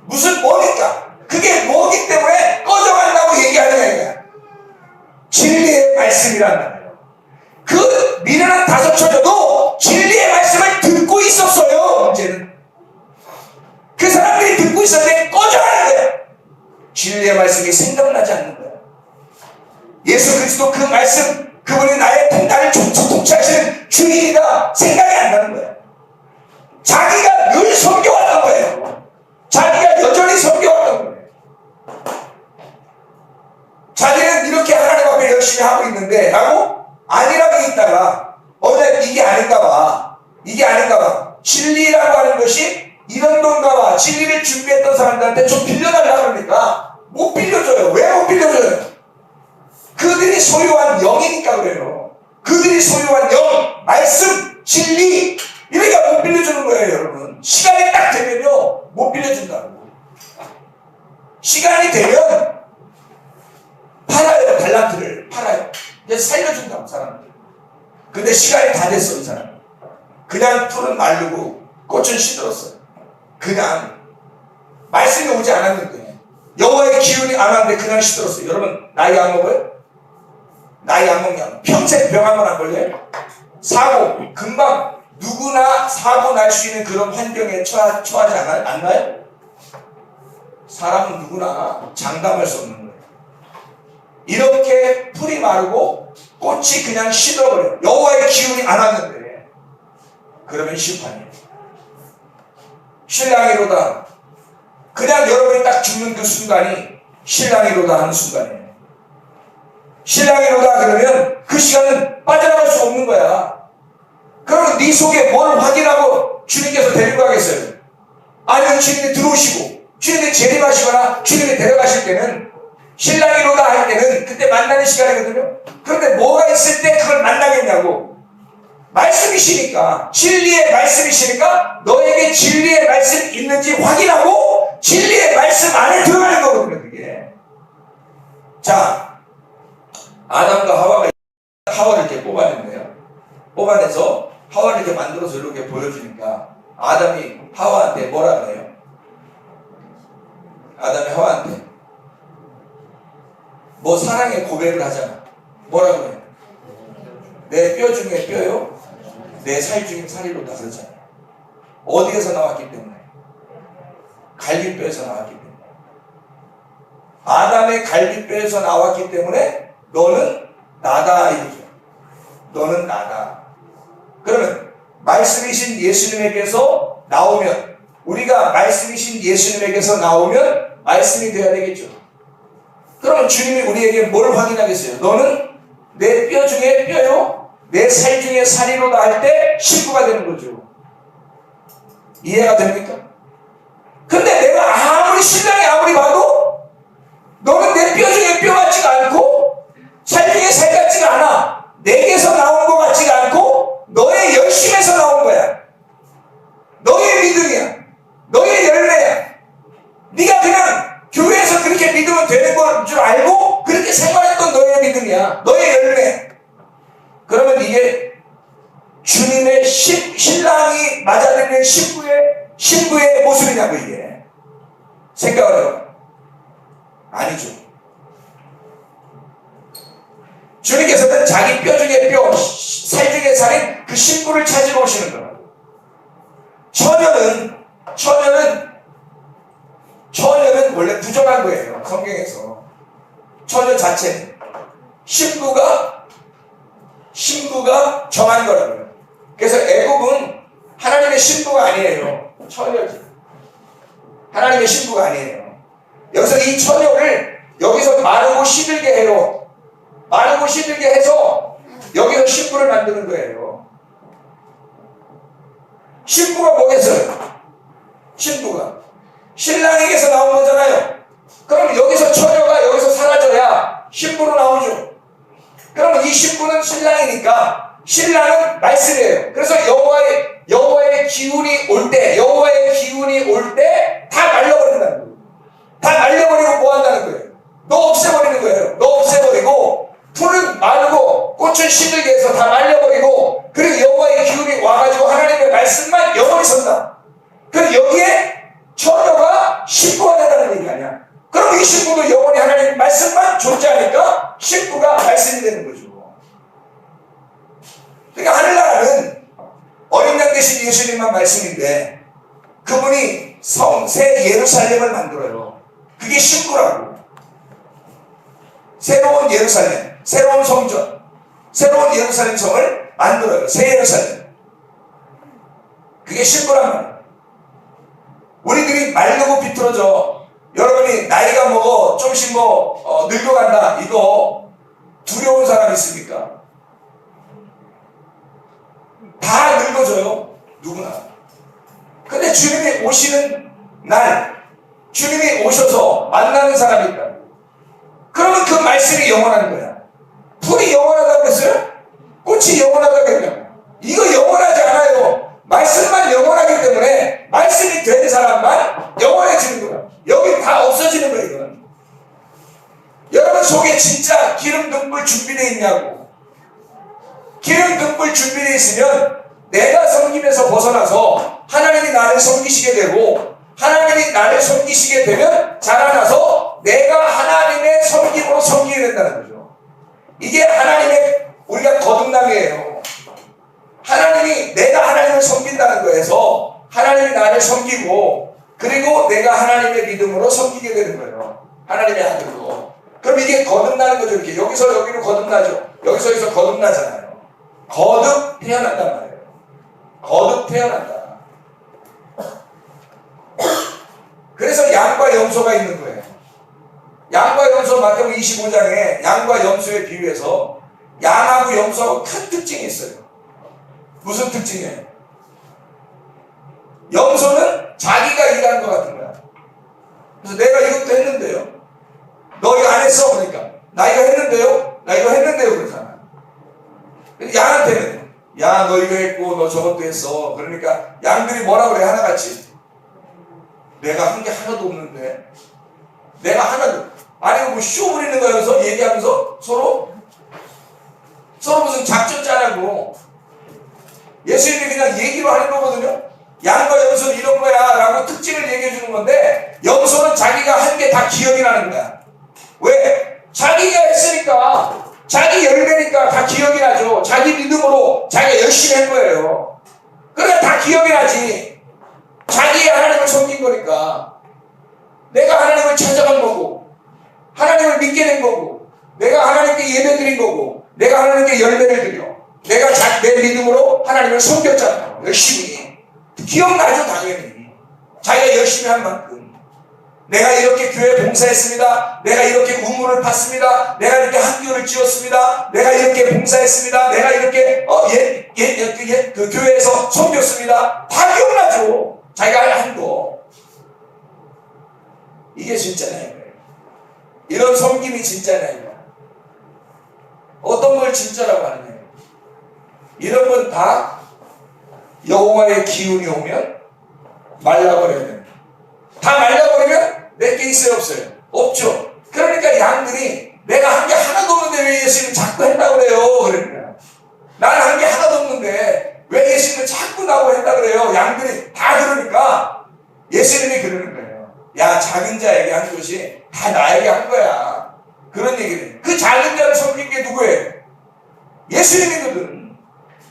무슨 뭐니까? 그게 뭐기 때문에 꺼져간다고 얘기하느냐. 진리의 말씀이란 말이에요. 그 미련한 다섯 처녀도 진리의 말씀을 듣고 있었어요. 문제는 그 사람들이 듣고 있었는데 꺼져가는 거야. 진리의 말씀이 생각나지 않는 거야. 예수 그리스도 그 말씀 그분이 나를 통치하시는 주인이다 생각이 안 나는 거야. 자기가 늘 섬겨왔던 거예요. 자기가 여전히 섬겨왔던 거예요. 자기는 이렇게 하나님 앞에 열심히 하고 있는데 라고 아니라고 있다가 어제 이게 아닌가 봐. 진리라고 하는 것이 이런 돈과 진리를 준비했던 사람들한테 좀 빌려달라고 그러니까 못 빌려줘요. 왜 못 빌려줘요? 그들이 소유한 영이니까 그래요. 그들이 소유한 영, 말씀, 진리, 이러니까 못 빌려주는 거예요, 여러분. 시간이 딱 되면요, 못 빌려준다고. 시간이 되면 팔아요. 달란트를 팔아요. 이제 살려준다고, 사람들. 근데 시간이 다 됐어, 이 사람. 그냥 풀은 마르고 꽃은 시들었어요. 그냥 말씀이 오지 않았는데, 여호와의 기운이 안 왔는데 그냥 시들었어요. 여러분, 나이 안 먹어요? 나이 안 먹냐? 평생 병 한 번 안 걸려요? 사고, 금방 누구나 사고 날 수 있는 그런 환경에 처하지 않나요? 사람은 누구나 장담할 수 없는 거예요. 이렇게 풀이 마르고 꽃이 그냥 시들어버려요. 여호와의 기운이 안 왔는데. 그러면 심판이에요. 신랑이로다. 그냥 여러분이 딱 죽는 그 순간이 신랑이로다 하는 순간이에요. 신랑이로다 그러면 그 시간은 빠져나갈 수 없는 거야. 그러면 네 속에 뭘 확인하고 주님께서 데리고 가겠어요? 아니면 주님이 들어오시고 주님이 재림하시거나 주님이 데려가실 때는 신랑이로다 할 때는 그때 만나는 시간이거든요. 그런데 뭐가 있을 때 그걸 만나겠냐고. 말씀이시니까, 진리의 말씀이시니까 너에게 진리의 말씀이 있는지 확인하고 진리의 말씀 안에 들어가는 거거든요, 그게. 자, 아담과 하와가 하와를 이렇게 뽑아냈네요. 뽑아내서 하와를 이렇게 만들어서 이렇게 보여주니까 아담이 하와한테 뭐라고 해요? 아담이 하와한테 뭐 사랑의 고백을 하잖아. 뭐라고 해요? 내 뼈 중에 뼈요, 내 살 중에 살이로다 그러잖아요. 어디에서 나왔기 때문에? 갈비뼈에서 나왔기 때문에. 아담의 갈비뼈에서 나왔기 때문에 너는 나다 이거죠. 너는 나다. 그러면 말씀이신 예수님에게서 나오면, 우리가 말씀이신 예수님에게서 나오면 말씀이 되어야 되겠죠. 그러면 주님이 우리에게 뭘 확인하겠어요? 너는 내 뼈 중에 뼈요, 내 살 중에 살이로다 할 때 식구가 되는 거죠. 이해가 됩니까? 근데 내가 아무리 신랑이 아무리 봐도 너는 내 뼈 중에 뼈 같지가 않고 살 중에 살 같지가 않아. 내게서 나온 것 같지가 않고 너의 열심에서 나온 거야. 너의 믿음이야. 너의 열매야. 네가 그냥 교회에서 그렇게 믿으면 되는 걸 줄 알고 그렇게 생활했던 너의 믿음이야. 너의 열매. 그러면 이게 주님의 신랑이 맞아들이는 신부의 모습이냐고 이게. 생각을 해요. 아니죠. 주님께서는 자기 뼈 중에 뼈, 살 중에 살인 그 신부를 찾으러 오시는 거예요. 처녀는 원래 부정한 거예요. 성경에서. 처녀 자체는. 신부가 정한 거라고요. 그래서 애굽은 하나님의 신부가 아니에요. 처녀지. 하나님의 신부가 아니에요. 여기서 이 처녀를 여기서 마르고 시들게 해요. 마르고 시들게 해서 여기서 신부를 만드는 거예요. 신부가 뭐겠어요? 신부가 신랑에게서 나온 거잖아요. 그럼 여기서 처녀가 여기서 사라져야 신부로 나오죠. 그러면 이 신부는 신랑이니까 신랑은 말씀이에요. 그래서 여호와의 기운이 올 때 다 말려버린다는 거예요. 다 말려버리고 뭐 한다는 거예요? 너 없애버리는 거예요. 너 없애버리고 풀은 마르고 꽃은 시들게 해서 다 말려버리고, 그리고 여호와의 기운이 와가지고 하나님의 말씀만 영원히 선다. 그럼 여기에 처녀가 신부가 된다는 얘기 아니야. 그럼 이 신부도 영원히 하나님의 말씀만 존재하니까 신부가 말씀이 되는 거죠. 그러니까 하늘나라는 어린 양 되신 예수님만 말씀인데 그분이 새 예루살렘을 만들어요. 그게 신부라고. 새로운 예루살렘, 새로운 성전, 새로운 예루살렘 성을 만들어요. 새 예루살렘. 그게 신부란 말이에요. 우리들이 마르고 비틀어져. 여러분이 나이가 먹어 조금씩 늙어간다 이거 두려운 사람 있습니까? 다 늙어져요. 누구나. 근데 근데 주님이 오시는 날, 주님이 오셔서 만나는 사람이 있다. 그러면 그 말씀이 영원한 거야. 풀이 영원하다고 했어요? 꽃이 영원하다고 했냐고. 이거 영원하지 않아요. 말씀만 영원하기 때문에 말씀이 된 사람만 영원해지는 거야. 여기 다 없어지는 거예요, 이건. 여러분 속에 진짜 기름 등불 준비되어 있냐고. 기름 등불 준비되어 있으면 내가 섬김에서 벗어나서 하나님이 나를 섬기시게 되고, 하나님이 나를 섬기시게 되면 자라나서 내가 하나님의 섬김으로 섬기게 된다는 거죠. 이게 하나님의 우리가 거듭남이에요. 하나님이 내가 하나님을 섬긴다는 거에서 하나님이 나를 섬기고, 그리고 내가 하나님의 믿음으로 섬기게 되는 거예요. 하나님의 아들로. 그럼 이게 거듭나는 거죠. 이렇게 여기서 여기로 거듭나죠. 여기서 거듭나잖아요. 거듭 태어난단 말이에요. 거듭 태어난다. 그래서 양과 염소가 있는 거예요. 양과 염소, 마태복음 25장에 양과 염소에 비유해서 양하고 염소하고 큰 특징이 있어요. 무슨 특징이에요? 염소는 자기가 일하는 것 같은 거야. 그래서 내가 이것도 했는데요. 너 이거 안 했어? 그러니까 나 이거 했는데요? 나 이거 했는데요? 그러잖아. 양한테는 야, 너 이거 했고 너 저것도 했어. 그러니까 양들이 뭐라 그래? 하나같이 내가 한 게 하나도 없는데, 내가 하나도, 아니 뭐 쇼 부리는 거여서 얘기하면서 서로 무슨 작전 짜라고. 예수님이 그냥 얘기로 하는 거거든요. 양과 염소는 이런 거야 라고 특징을 얘기해 주는 건데, 염소는 자기가 한 게 다 기억이 나는 거야. 왜? 자기가 했으니까, 자기 열매니까 다 기억이 나죠. 자기 믿음으로 자기가 열심히 한 거예요. 그러니까 다 기억이 나지. 자기 하나님을 섬긴 거니까. 내가 하나님을 찾아간 거고, 하나님을 믿게 된 거고, 내가 하나님께 예배 드린 거고, 내가 하나님께 열매를 드려, 내가 내 믿음으로 하나님을 섬겼잖아요. 열심히. 기억나죠, 당연히. 자기가 열심히 한 만큼. 내가 이렇게 교회 봉사했습니다. 내가 이렇게 우물을 팠습니다. 내가 이렇게 학교를 지었습니다. 내가 이렇게 봉사했습니다. 내가 이렇게 그 교회에서 섬겼습니다. 다 기억나죠. 자기가 한 거. 이게 진짜냐. 이런 섬김이 진짜냐. 어떤 걸 진짜라고 하느냐. 이런 건 다 여호와의 기운이 오면 말라버려야 됩니다. 다 말라버리면 내게 있어요, 없어요? 없죠. 그러니까 양들이 내가 한 게 하나도 없는데 왜 예수님은 자꾸 했다고 그래요? 그러니까 나는 한 게 하나도 없는데 왜 예수님은 자꾸 나고 했다 그래요? 양들이 다 그러니까 예수님이 그러는 거예요. 야, 작은 자에게 한 것이 다 나에게 한 거야. 그런 얘기를. 그 작은 자를 섬긴 게 누구예요? 예수님이거든.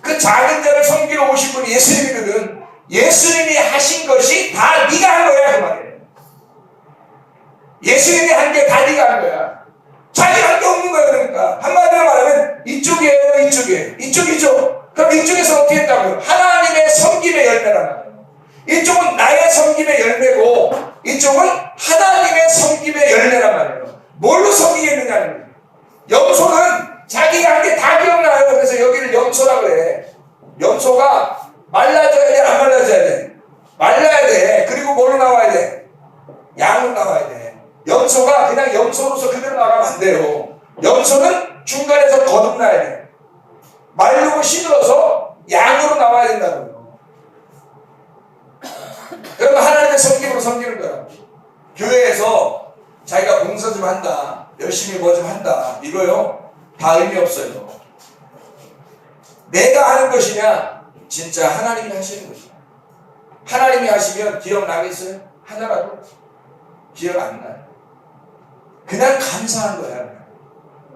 그 작은 자를 섬기러 오신 분이 예수님이거든. 예수님이 하신 것이 다 네가 한 거야, 그 말이에요. 예수님이 한 게 다 네가 한 거야. 자기 한 게 없는 거야. 그러니까 한마디로 말하면 이쪽이에요, 이쪽이에요. 이쪽이죠. 그럼 이쪽에서 어떻게 했다고요? 하나님의 섬김의 열매란 말이에요. 이쪽은 나의 섬김의 열매고 이쪽은 하나님의 섬김의 열매란 말이에요. 뭘로 섬기겠느냐는 거예요. 염소는 자기가 한 게 다 기억나요. 그래서 여기를 염소라고 그래. 염소가 말라져야 돼, 안 말라져야 돼? 말라야 돼. 그리고 뭘로 나와야 돼? 양으로 나와야 돼. 염소가 그냥 염소로서 그대로 나가면 안 돼요. 염소는 중간에서 거듭나야 돼. 마르고 시들어서 양으로 나와야 된다고요. 그러면 하나님의 섬김으로 섬기는 거야. 교회에서 자기가 봉사 좀 한다, 열심히 뭐 좀 한다, 이거요 다 의미 없어요. 내가 하는 것이냐, 진짜 하나님이 하시는 것이냐. 하나님이 하시면 기억나겠어요? 하나라도? 기억 안 나요. 그냥 감사한 거야.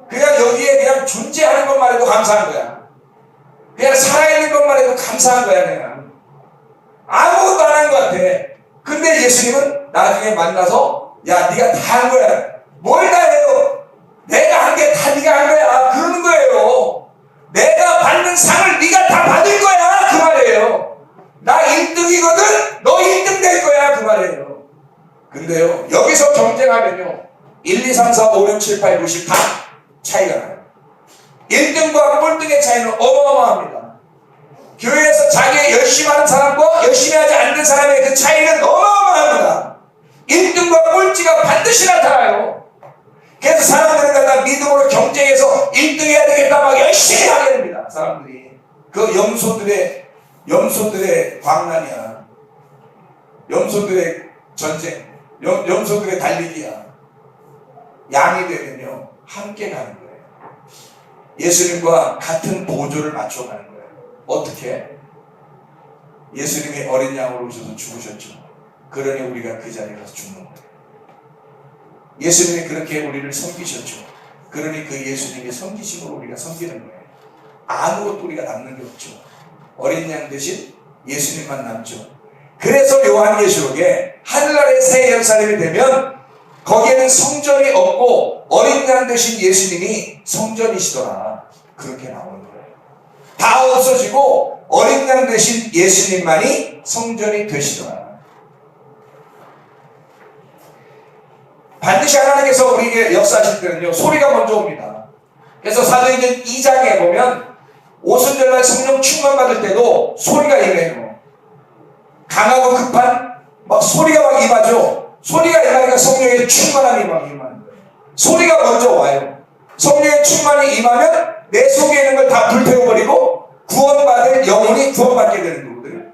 그냥 여기에 그냥 존재하는 것만 해도 감사한 거야. 그냥 살아있는 것만 해도 감사한 거야. 그냥 아무것도 안 한 것 같아. 근데 예수님은 나중에 만나서 야, 네가 다 한 거야. 뭘 다 해요? 내가 한 게 다 네가 한 거야. 그러는 거예요. 내가 받는 상을 네가 다 받을 거야. 그 말이에요. 나 1등이거든. 너 1등 될 거야. 그 말이에요. 근데요, 여기서 경쟁하면요 1, 2, 3, 4, 5, 6, 7, 8, 9, 10 다 차이가 나요. 1등과 꼴등의 차이는 어마어마합니다. 교회에서 자기 열심히 하는 사람과 열심히 하지 않는 사람의 그 차이는 어마어마합니다. 1등과 꼴찌가 반드시 나타나요. 그래서 사람들은 다 믿음으로 경쟁해서 1등 해야 되겠다 막 열심히 하게 됩니다. 사람들이 그 염소들의 광란이야. 염소들의 전쟁, 염소들의 달리기야. 양이 되면요 함께 가는 거예요. 예수님과 같은 보조를 맞춰가는 거예요. 어떻게? 예수님이 어린 양으로 오셔서 죽으셨죠. 그러니 우리가 그 자리에 가서 죽는 거예요. 예수님이 그렇게 우리를 섬기셨죠. 그러니 그 예수님의 섬기심으로 우리가 섬기는 거예요. 아무것도 우리가 남는 게 없죠. 어린 양 대신 예수님만 남죠. 그래서 요한계시록에 하늘나라의 새 예루살렘이 되면 거기에는 성전이 없고 어린 양 대신 예수님이 성전이시더라. 그렇게 나오는 거예요. 다 없어지고 어린 양 대신 예수님만이 성전이 되시더라. 반드시 하나님께서 우리에게 역사하실 때는요 소리가 먼저 옵니다. 그래서 사도행전 2장에 보면 오순절날 성령 충만 받을 때도 소리가 임해요. 강하고 급한 막 소리가 막 임하죠. 소리가 임하니까 성령의 충만함이 막 임하는 거예요. 소리가 먼저 와요. 성령의 충만이 임하면 내 속에 있는 걸 다 불태워버리고 구원받을 영혼이 구원받게 되는 거거든요.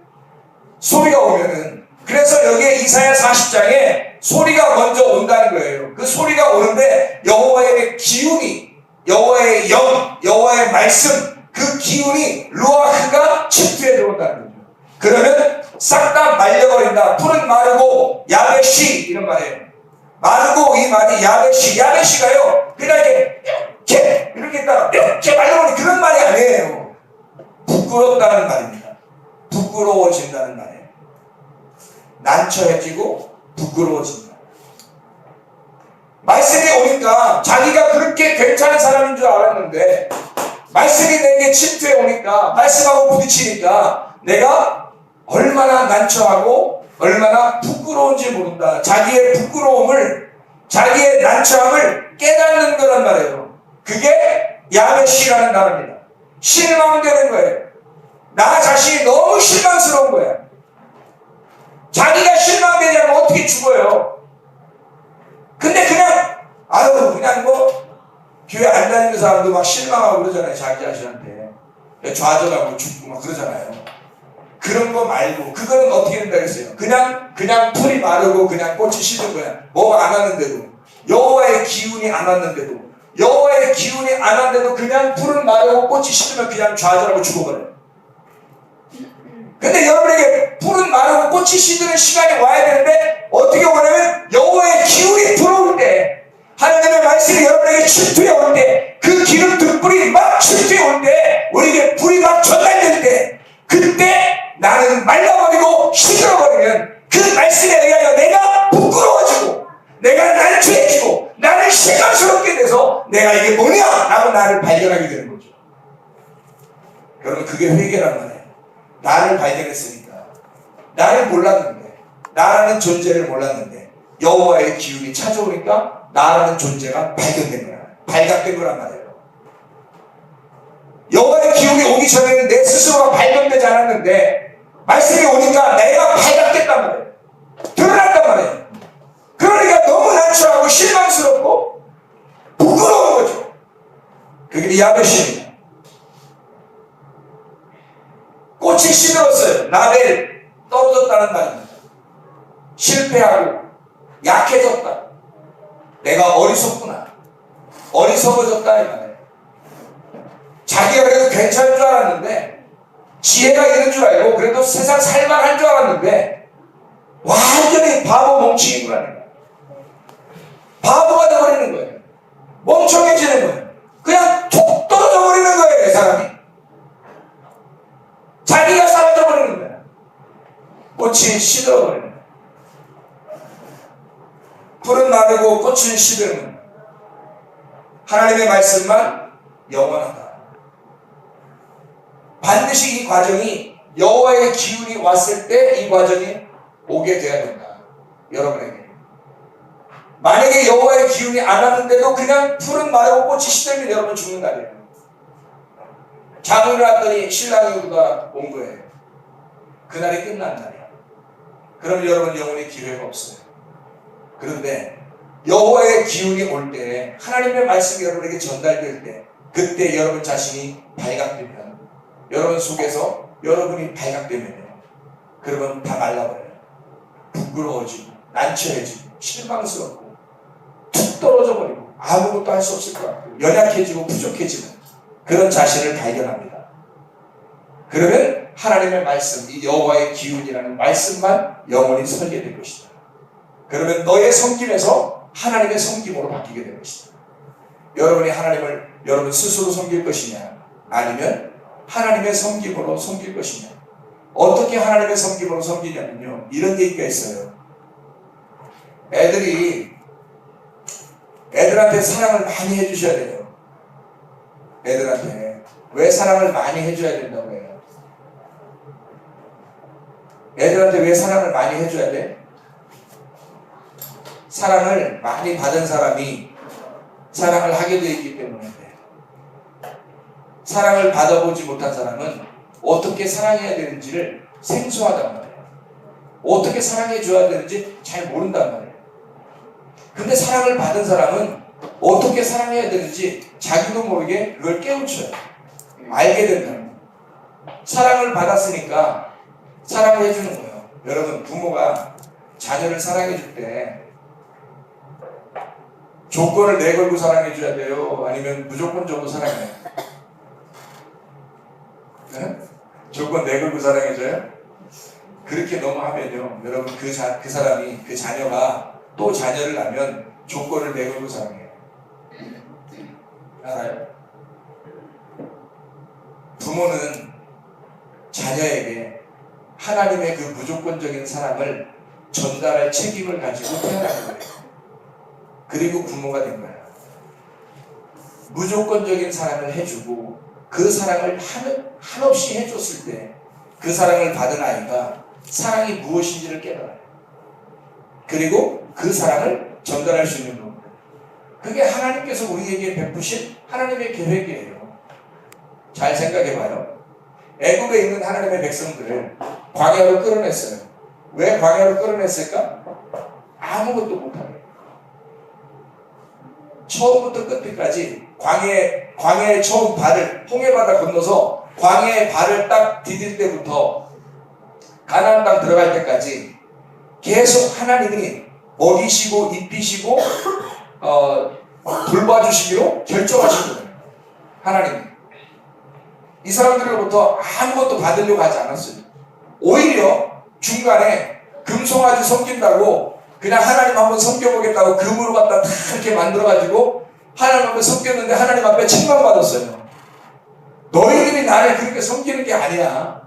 소리가 오면은. 그래서 여기에 이사야 40장에 소리가 먼저 온다는 거예요. 그 소리가 오는데 여호와의 기운이, 여호와의 영, 여호와의 말씀, 그 기운이 루아흐가 침투해 들어온다는 거죠. 그러면 싹 다 말려버린다. 풀은 마르고 야베시 이런 말이에요. 마르고 이 말이 야베시가요 그냥 이렇게 있다가 이렇게 말려버리는 그런 말이 아니에요. 부끄럽다는 말입니다. 부끄러워진다는 말이에요. 난처해지고 부끄러워진다. 말씀이 오니까 자기가 그렇게 괜찮은 사람인 줄 알았는데 말씀이 내게 침투해 오니까 말씀하고 부딪히니까 내가 얼마나 난처하고 얼마나 부끄러운지 모른다. 자기의 부끄러움을, 자기의 난처함을 깨닫는 거란 말이에요. 그게 야베시라는 단어입니다. 실망되는 거예요. 나 자신이 너무 실망스러운 거예요. 자기가 실망되지 않으면 어떻게 죽어요? 근데 그냥 그냥 교회 안 다니는 사람도 막 실망하고 그러잖아요. 자기 자신한테 좌절하고 죽고 막 그러잖아요. 그런 거 말고 그거는 어떻게 된다 그랬어요? 그냥 풀이 마르고 그냥 꽃이 시든 거야. 뭐 안 하는데도, 여호와의 기운이 안 왔는데도, 여호와의 기운이 안 왔는데도 그냥 풀은 마르고 꽃이 시들면 그냥 좌절하고 죽어버려요. 근데 여러분에게 풀은 마르고 꽃이 시드는 시간이 와야 되는데 어떻게 오냐면 여호와의 기운이 들어올 때, 하나님의 말씀이 여러분에게 침투해 올 때, 그 기름 등불이 막 침투해 올 때, 우리에게 불이 막 전달될 때, 그때 나는 말라버리고 시들어버리면 그 말씀에 의하여 내가 부끄러워지고 내가 난처해지고 나를 실망스럽게 돼서 내가 이게 뭐냐? 라고 나를 발견하게 되는 거죠. 여러분 그게 회개란 말이에요. 나를 발견했으니까, 나를 몰랐는데, 나라는 존재를 몰랐는데 여호와의 기운이 찾아오니까 나라는 존재가 발견된 거야. 발각된 거란 말이에요. 여호와의 기운이 오기 전에는 내 스스로가 발견되지 않았는데 말씀이 오니까 내가 발각됐단 말이에요. 드러났단 말이에요. 그러니까 너무 난처하고 실망스럽고 부끄러운 거죠. 그게 야베시입니다. 꽃이 시들었어요. 나벨 떨어졌다는 말입니다. 실패하고 약해졌다. 내가 어리석구나. 어리석어졌다 이 말이에요. 자기가 그래도 괜찮은 줄 알았는데, 지혜가 있는 줄 알고 그래도 세상 살만한 줄 알았는데 완전히 바보 멍청이구나. 바보가 되어버리는 거예요. 멍청해지는 거예요. 그냥 툭 떨어져 버리는 거예요. 이 사람이 자기가 사라져 버리는 거예요. 꽃이 시들어버리는 거예요. 풀은 마르고 꽃은 시드는 거예요. 하나님의 말씀만 영원하다. 반드시 이 과정이 여호와의 기운이 왔을 때 이 과정이 오게 돼야 된다. 여러분에게. 만약에 여호와의 기운이 안 왔는데도 그냥 풀은 마르고 꽃이 시들면 여러분 죽는 날이에요. 잠을 놨더니 신랑이 온 거예요. 그날이 끝난 날이야. 그럼 여러분 영혼의 기회가 없어요. 그런데 여호와의 기운이 올 때, 하나님의 말씀이 여러분에게 전달될 때, 그때 여러분 자신이 발각되면, 여러분 속에서 여러분이 발각되면요, 그러면 다 말라버려요. 부끄러워지고 난처해지고 실망스럽고 툭 떨어져 버리고 아무것도 할 수 없을 것 같고 연약해지고 부족해지는 그런 자신을 발견합니다. 그러면 하나님의 말씀, 이 여호와의 기운이라는 말씀만 영원히 설게 될 것이다. 그러면 너의 섬김에서 하나님의 섬김으로 바뀌게 될 것이다. 여러분이 하나님을 여러분 스스로 섬길 것이냐, 아니면 하나님의 섬김으로 섬길 것이냐. 어떻게 하나님의 섬김으로 섬기냐면요, 이런 얘기가 있어요. 애들한테 사랑을 많이 해주셔야 돼요. 애들한테 왜 사랑을 많이 해줘야 된다고 해요? 애들한테 왜 사랑을 많이 해줘야 돼? 사랑을 많이 받은 사람이 사랑을 하게 되어 있기 때문에 사랑을 받아보지 못한 사람은 어떻게 사랑해야 되는지를 생소하단 말이에요. 어떻게 사랑해줘야 되는지 잘 모른단 말이에요. 근데 사랑을 받은 사람은 어떻게 사랑해야 되는지 자기도 모르게 그걸 깨우쳐요. 알게 된다는 거예요. 사랑을 받았으니까 사랑을 해주는 거예요. 여러분, 부모가 자녀를 사랑해줄 때 조건을 내걸고 사랑해줘야 돼요? 아니면 무조건적으로 사랑해요? 네? 조건 내걸고 사랑해줘요? 그렇게 너무 하면요, 여러분, 그 사람이, 그 자녀가 또 자녀를 낳으면 조건을 내걸고 사랑해요. 알아요? 부모는 자녀에게 하나님의 그 무조건적인 사랑을 전달할 책임을 가지고 태어난 거예요. 그리고 부모가 된 거예요. 무조건적인 사랑을 해주고 그 사랑을 한없이 해줬을 때 그 사랑을 받은 아이가 사랑이 무엇인지를 깨달아요. 그리고 그 사랑을 전달할 수 있는 겁니다. 그게 하나님께서 우리에게 베푸신 하나님의 계획이에요. 잘 생각해봐요. 애굽에 있는 하나님의 백성들을 광야로 끌어냈어요. 왜 광야로 끌어냈을까? 아무것도 못하게. 처음부터 끝까지 광야의 처음 발을, 홍해바다 건너서 광야의 발을 딱 디딜 때부터 가나안 땅 들어갈 때까지 계속 하나님이 먹이시고 입히시고 돌봐주시기로 결정하신 거예요. 하나님. 이 사람들로부터 아무것도 받으려고 하지 않았어요. 오히려 중간에 금송아지 섬긴다고 그냥 하나님 한번 섬겨보겠다고 금으로 갖다 다 이렇게 만들어가지고 하나님 앞에 섬겼는데 하나님 앞에 책망받았어요. 너희들이 나를 그렇게 섬기는 게 아니야.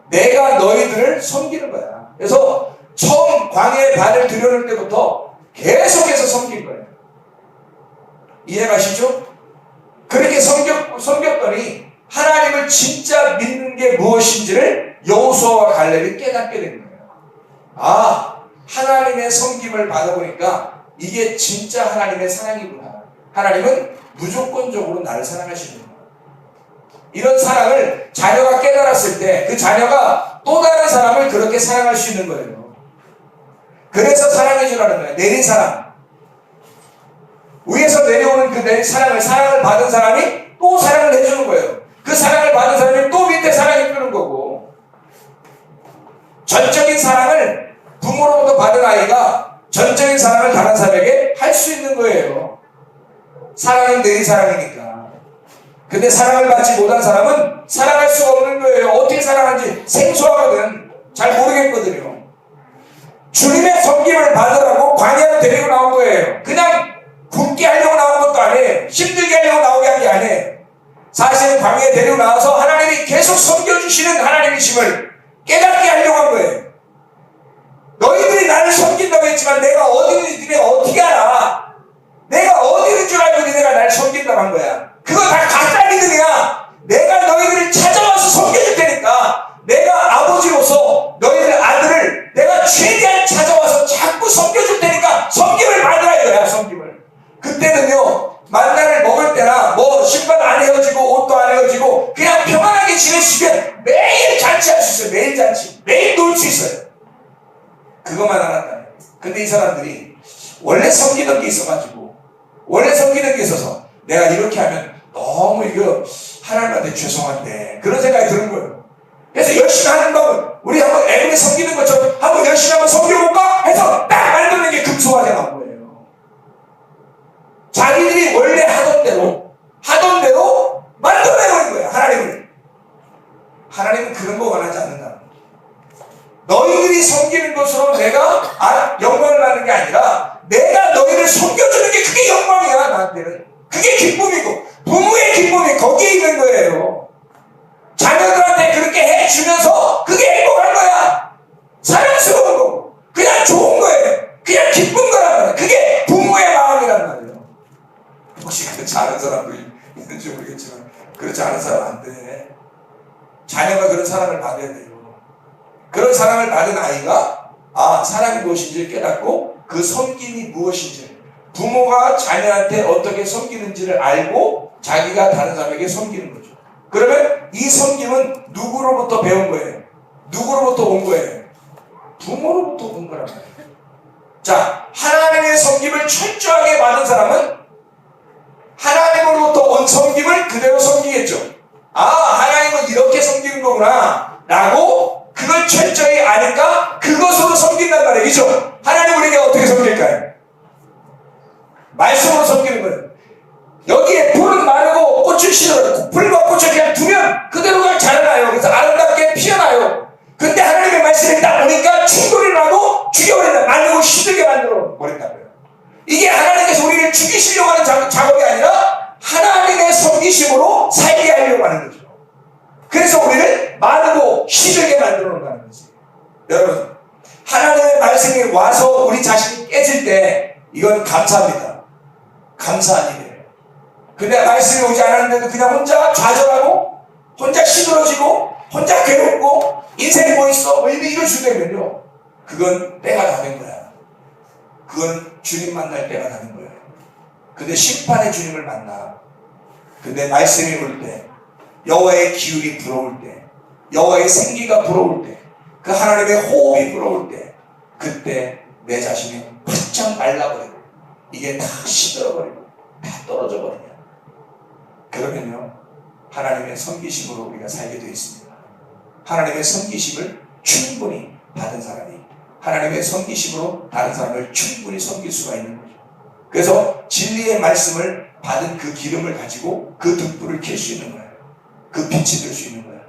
내가 너희들을 섬기는 거야. 그래서 처음 광야에 발을 들여놓을 때부터 계속해서 섬긴 거예요. 이해가시죠? 그렇게 섬겼더니 하나님을 진짜 믿는 게 무엇인지를 여호수아와 갈렙이 깨닫게 된 거예요. 아, 하나님의 섬김을 받아보니까 이게 진짜 하나님의 사랑이구나. 하나님은 무조건적으로 나를 사랑하시는 거예요. 이런 사랑을 자녀가 깨달았을 때 그 자녀가 또 다른 사람을 그렇게 사랑할 수 있는 거예요. 그래서 사랑해 주라는 거예요. 내린 사랑. 위에서 내려오는 그 사랑을 받은 사람이 또 사랑을 해주는 거예요. 그 사랑을 받은 사람이 또 밑에 사랑해 주는 거고, 전적인 사랑을 부모로부터 받은 아이가 전적인 사랑을 다른 사람에게 할 수 있는 거예요. 사랑은 내린 사랑이니까. 근데 사랑을 받지 못한 사람은 사랑할 수가 없는 거예요. 어떻게 사랑하는지 생소하거든. 잘 모르겠거든요. 주님의 섬김을 받으라고 광야로 데리고 나온 거예요. 그냥 굶게 하려고 나온 것도 아니에요. 힘들게 하려고 나오게 한 게 아니에요. 사실은 광야에 데리고 나와서 하나님이 계속 섬겨주시는 하나님이심을 깨닫게 하려고 한 거예요. 너희들이 나를 섬긴다고 했지만 내가 어디 있는지 니네가 어떻게 알아? 내가 어디 있는 줄 알고 니네가 나를 섬긴다고 한 거야. 그거 다 가짜 믿음이야. 내가 너희들을 찾아와서 섬겨줄 테니까 내가 아버지로서 너희들 아들을 내가 최대한 찾아와서 자꾸 섬겨줄 테니까 섬김을 받으라 이거야. 섬김을. 그때는요, 만나를 먹을 때나 뭐 신발 안 헤어지고 옷도 안 헤어지고 그냥 평안하게 지내시면 매일 잘 잔치 할 수 있어요. 매일 잔치. 매일 놀 수 있어요. 그것만 알았다는. 근데 이 사람들이 원래 섬기던 게 있어가지고, 원래 섬기던 게 있어서 내가 이렇게 하면 너무 이거 하나님한테 죄송한데 그런 생각이 드는 거예요. 그래서 열심히 하는 거면 우리 한번 애국에 섬기는 것처럼 한번 열심히 한번 섬겨볼까 해서 딱 만드는 게 금수화가 나온 거예요. 자기들이 원래 하던 대로 만들어내버린 거예요. 하나님은 그런 거 원하지 않는다. 너희들이 섬기는 것으로 내가 영광을 받는 게 아니라 내가 너희를 섬겨주는 게 그게 영광이야. 나한테는 그게 기쁨이고 부모의 기쁨이 거기에 있는 거예요. 자녀들한테 그렇게 해주면서 그게 행복한 거야. 사랑스러운 거고 그냥 좋은 거예요. 그냥 기쁜 거란 말이에요. 그게 부모의 마음이란 말이에요. 혹시 그렇지 않은 사람도 있는지 모르겠지만 그렇지 않은 사람 안 돼. 자녀가 그런 사랑을 받아야 돼요. 그런 사랑을 받은 아이가 사랑이 무엇인지 깨닫고 그 섬김이 무엇인지, 부모가 자녀한테 어떻게 섬기는지를 알고 자기가 다른 사람에게 섬기는 거죠. 그러면 이 섬김은 누구로부터 배운 거예요? 누구로부터 온 거예요? 부모로부터 온 거란 말이에요. 자, 하나님의 섬김을 철저하게 받은 사람은 하나님으로부터 온 섬김을 그대로 섬기겠죠. 하나님은 이렇게 섬기는 거구나 라고 그걸 철저히 아니까 그것으로 섬긴단 말이에요. 그죠? 하나님 우리에게 어떻게 섬길까요? 말씀으로 섬기는 거예요. 여기에 불은 마르고 꽃을 심어요. 불과 꽃을 그냥 두면 그대로 그냥 자라나요. 그래서 아름답게 피어나요. 근데 하나님의 말씀이 딱 오니까 충돌을 하고 죽여버린다. 말르고 시들게 만들어 버린다고요. 이게 하나님께서 우리를 죽이시려고 하는 작업이 아니라 하나님의 섬기심으로 살게 하려고 하는 거죠. 그래서 우리를 마르고 시들게 만들어 놓는 거지. 여러분, 하나님의 말씀이 와서 우리 자신이 깨질 때 이건 감사합니다. 감사한 일이에요. 근데 말씀이 오지 않았는데도 그냥 혼자 좌절하고 혼자 시들어지고 혼자 괴롭고 인생이 뭐 있어? 뭐 이런 주되면요, 그건 때가 다 된 거야. 그건 주님 만날 때가 다 된 거예요. 근데 심판의 주님을 만나. 근데 말씀이 올 때, 여호와의 기운이 불어올 때, 여호와의 생기가 불어올 때, 그 하나님의 호흡이 불어올 때, 그때 내 자신이 바짝 말라버리고 이게 다 시들어버리고 다 떨어져 버리냐. 그러면요, 하나님의 섬기심으로 우리가 살게 되어 있습니다. 하나님의 섬기심을 충분히 받은 사람이 하나님의 섬기심으로 다른 사람을 충분히 섬길 수가 있는 거죠. 그래서 진리의 말씀을 받은 그 기름을 가지고 그 등불을 켤 수 있는 거예요. 그 빛이 될 수 있는 거예요.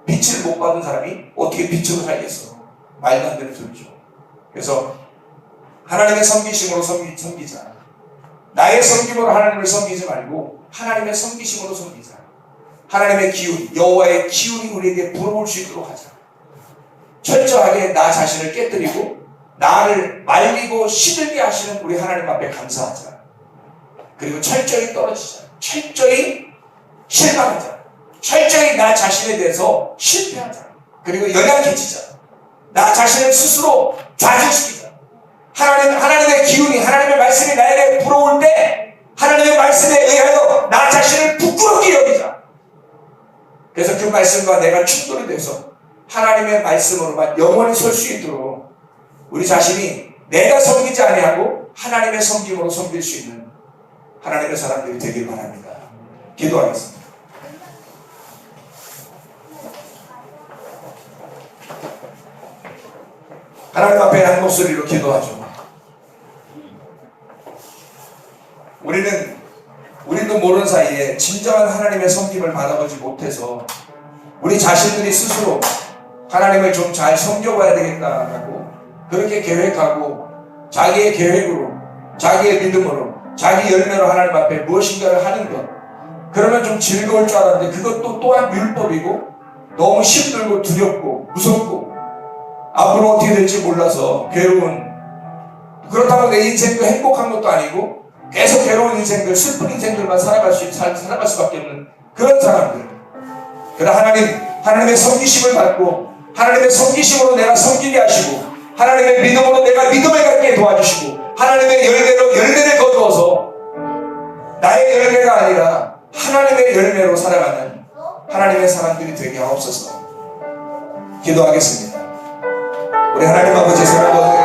빛을 못 받은 사람이 어떻게 빛으로 살겠어? 말도 안 되는 소리죠. 그래서 하나님의 섬기심으로 섬기자. 나의 섬김으로 하나님을 섬기지 말고 하나님의 섬기심으로 섬기자. 하나님의 기운, 여호와의 기운이 우리에게 불어올 수 있도록 하자. 철저하게 나 자신을 깨뜨리고 나를 말리고 시들게 하시는 우리 하나님 앞에 감사하자. 그리고 철저히 떨어지자. 철저히 실망하자. 철저히 나 자신에 대해서 실패하자. 그리고 연약해지자. 나 자신을 스스로 좌절시키자. 하나님의 기운이, 하나님의 말씀이 나에게 불어올 때 하나님의 말씀에 의하여 나 자신을 부끄럽게 여기자. 그래서 그 말씀과 내가 충돌이 돼서 하나님의 말씀으로만 영원히 설 수 있도록 우리 자신이 내가 섬기지 아니하고 하나님의 섬김으로 섬길 수 있는 하나님의 사람들이 되길 바랍니다. 기도하겠습니다. 하나님 앞에 한 목소리로 기도하죠. 우리도 모르는 사이에 진정한 하나님의 섬김을 받아보지 못해서 우리 자신들이 스스로 하나님을 좀 잘 섬겨봐야 되겠다라고 그렇게 계획하고 자기의 계획으로, 자기의 믿음으로, 자기 열매로 하나님 앞에 무엇인가를 하는 것, 그러면 좀 즐거울 줄 알았는데 그것도 또한 율법이고 너무 힘들고 두렵고 무섭고 앞으로 어떻게 될지 몰라서 괴로운, 그렇다고 내 인생도 행복한 것도 아니고 계속 괴로운 인생들, 슬픈 인생들만 살아갈 수밖에 없는 그런 사람들. 그러나 하나님의 섬기심을 받고 하나님의 섬기심으로 내가 섬기게 하시고 하나님의 믿음으로 내가 믿음을 갖게 도와주시고 하나님의 열매로 열매를 거두어서 나의 열매가 아니라 하나님의 열매로 살아가는 하나님의 사람들이 되게 하옵소서. 기도하겠습니다. 우리 하나님 아버지, 새벽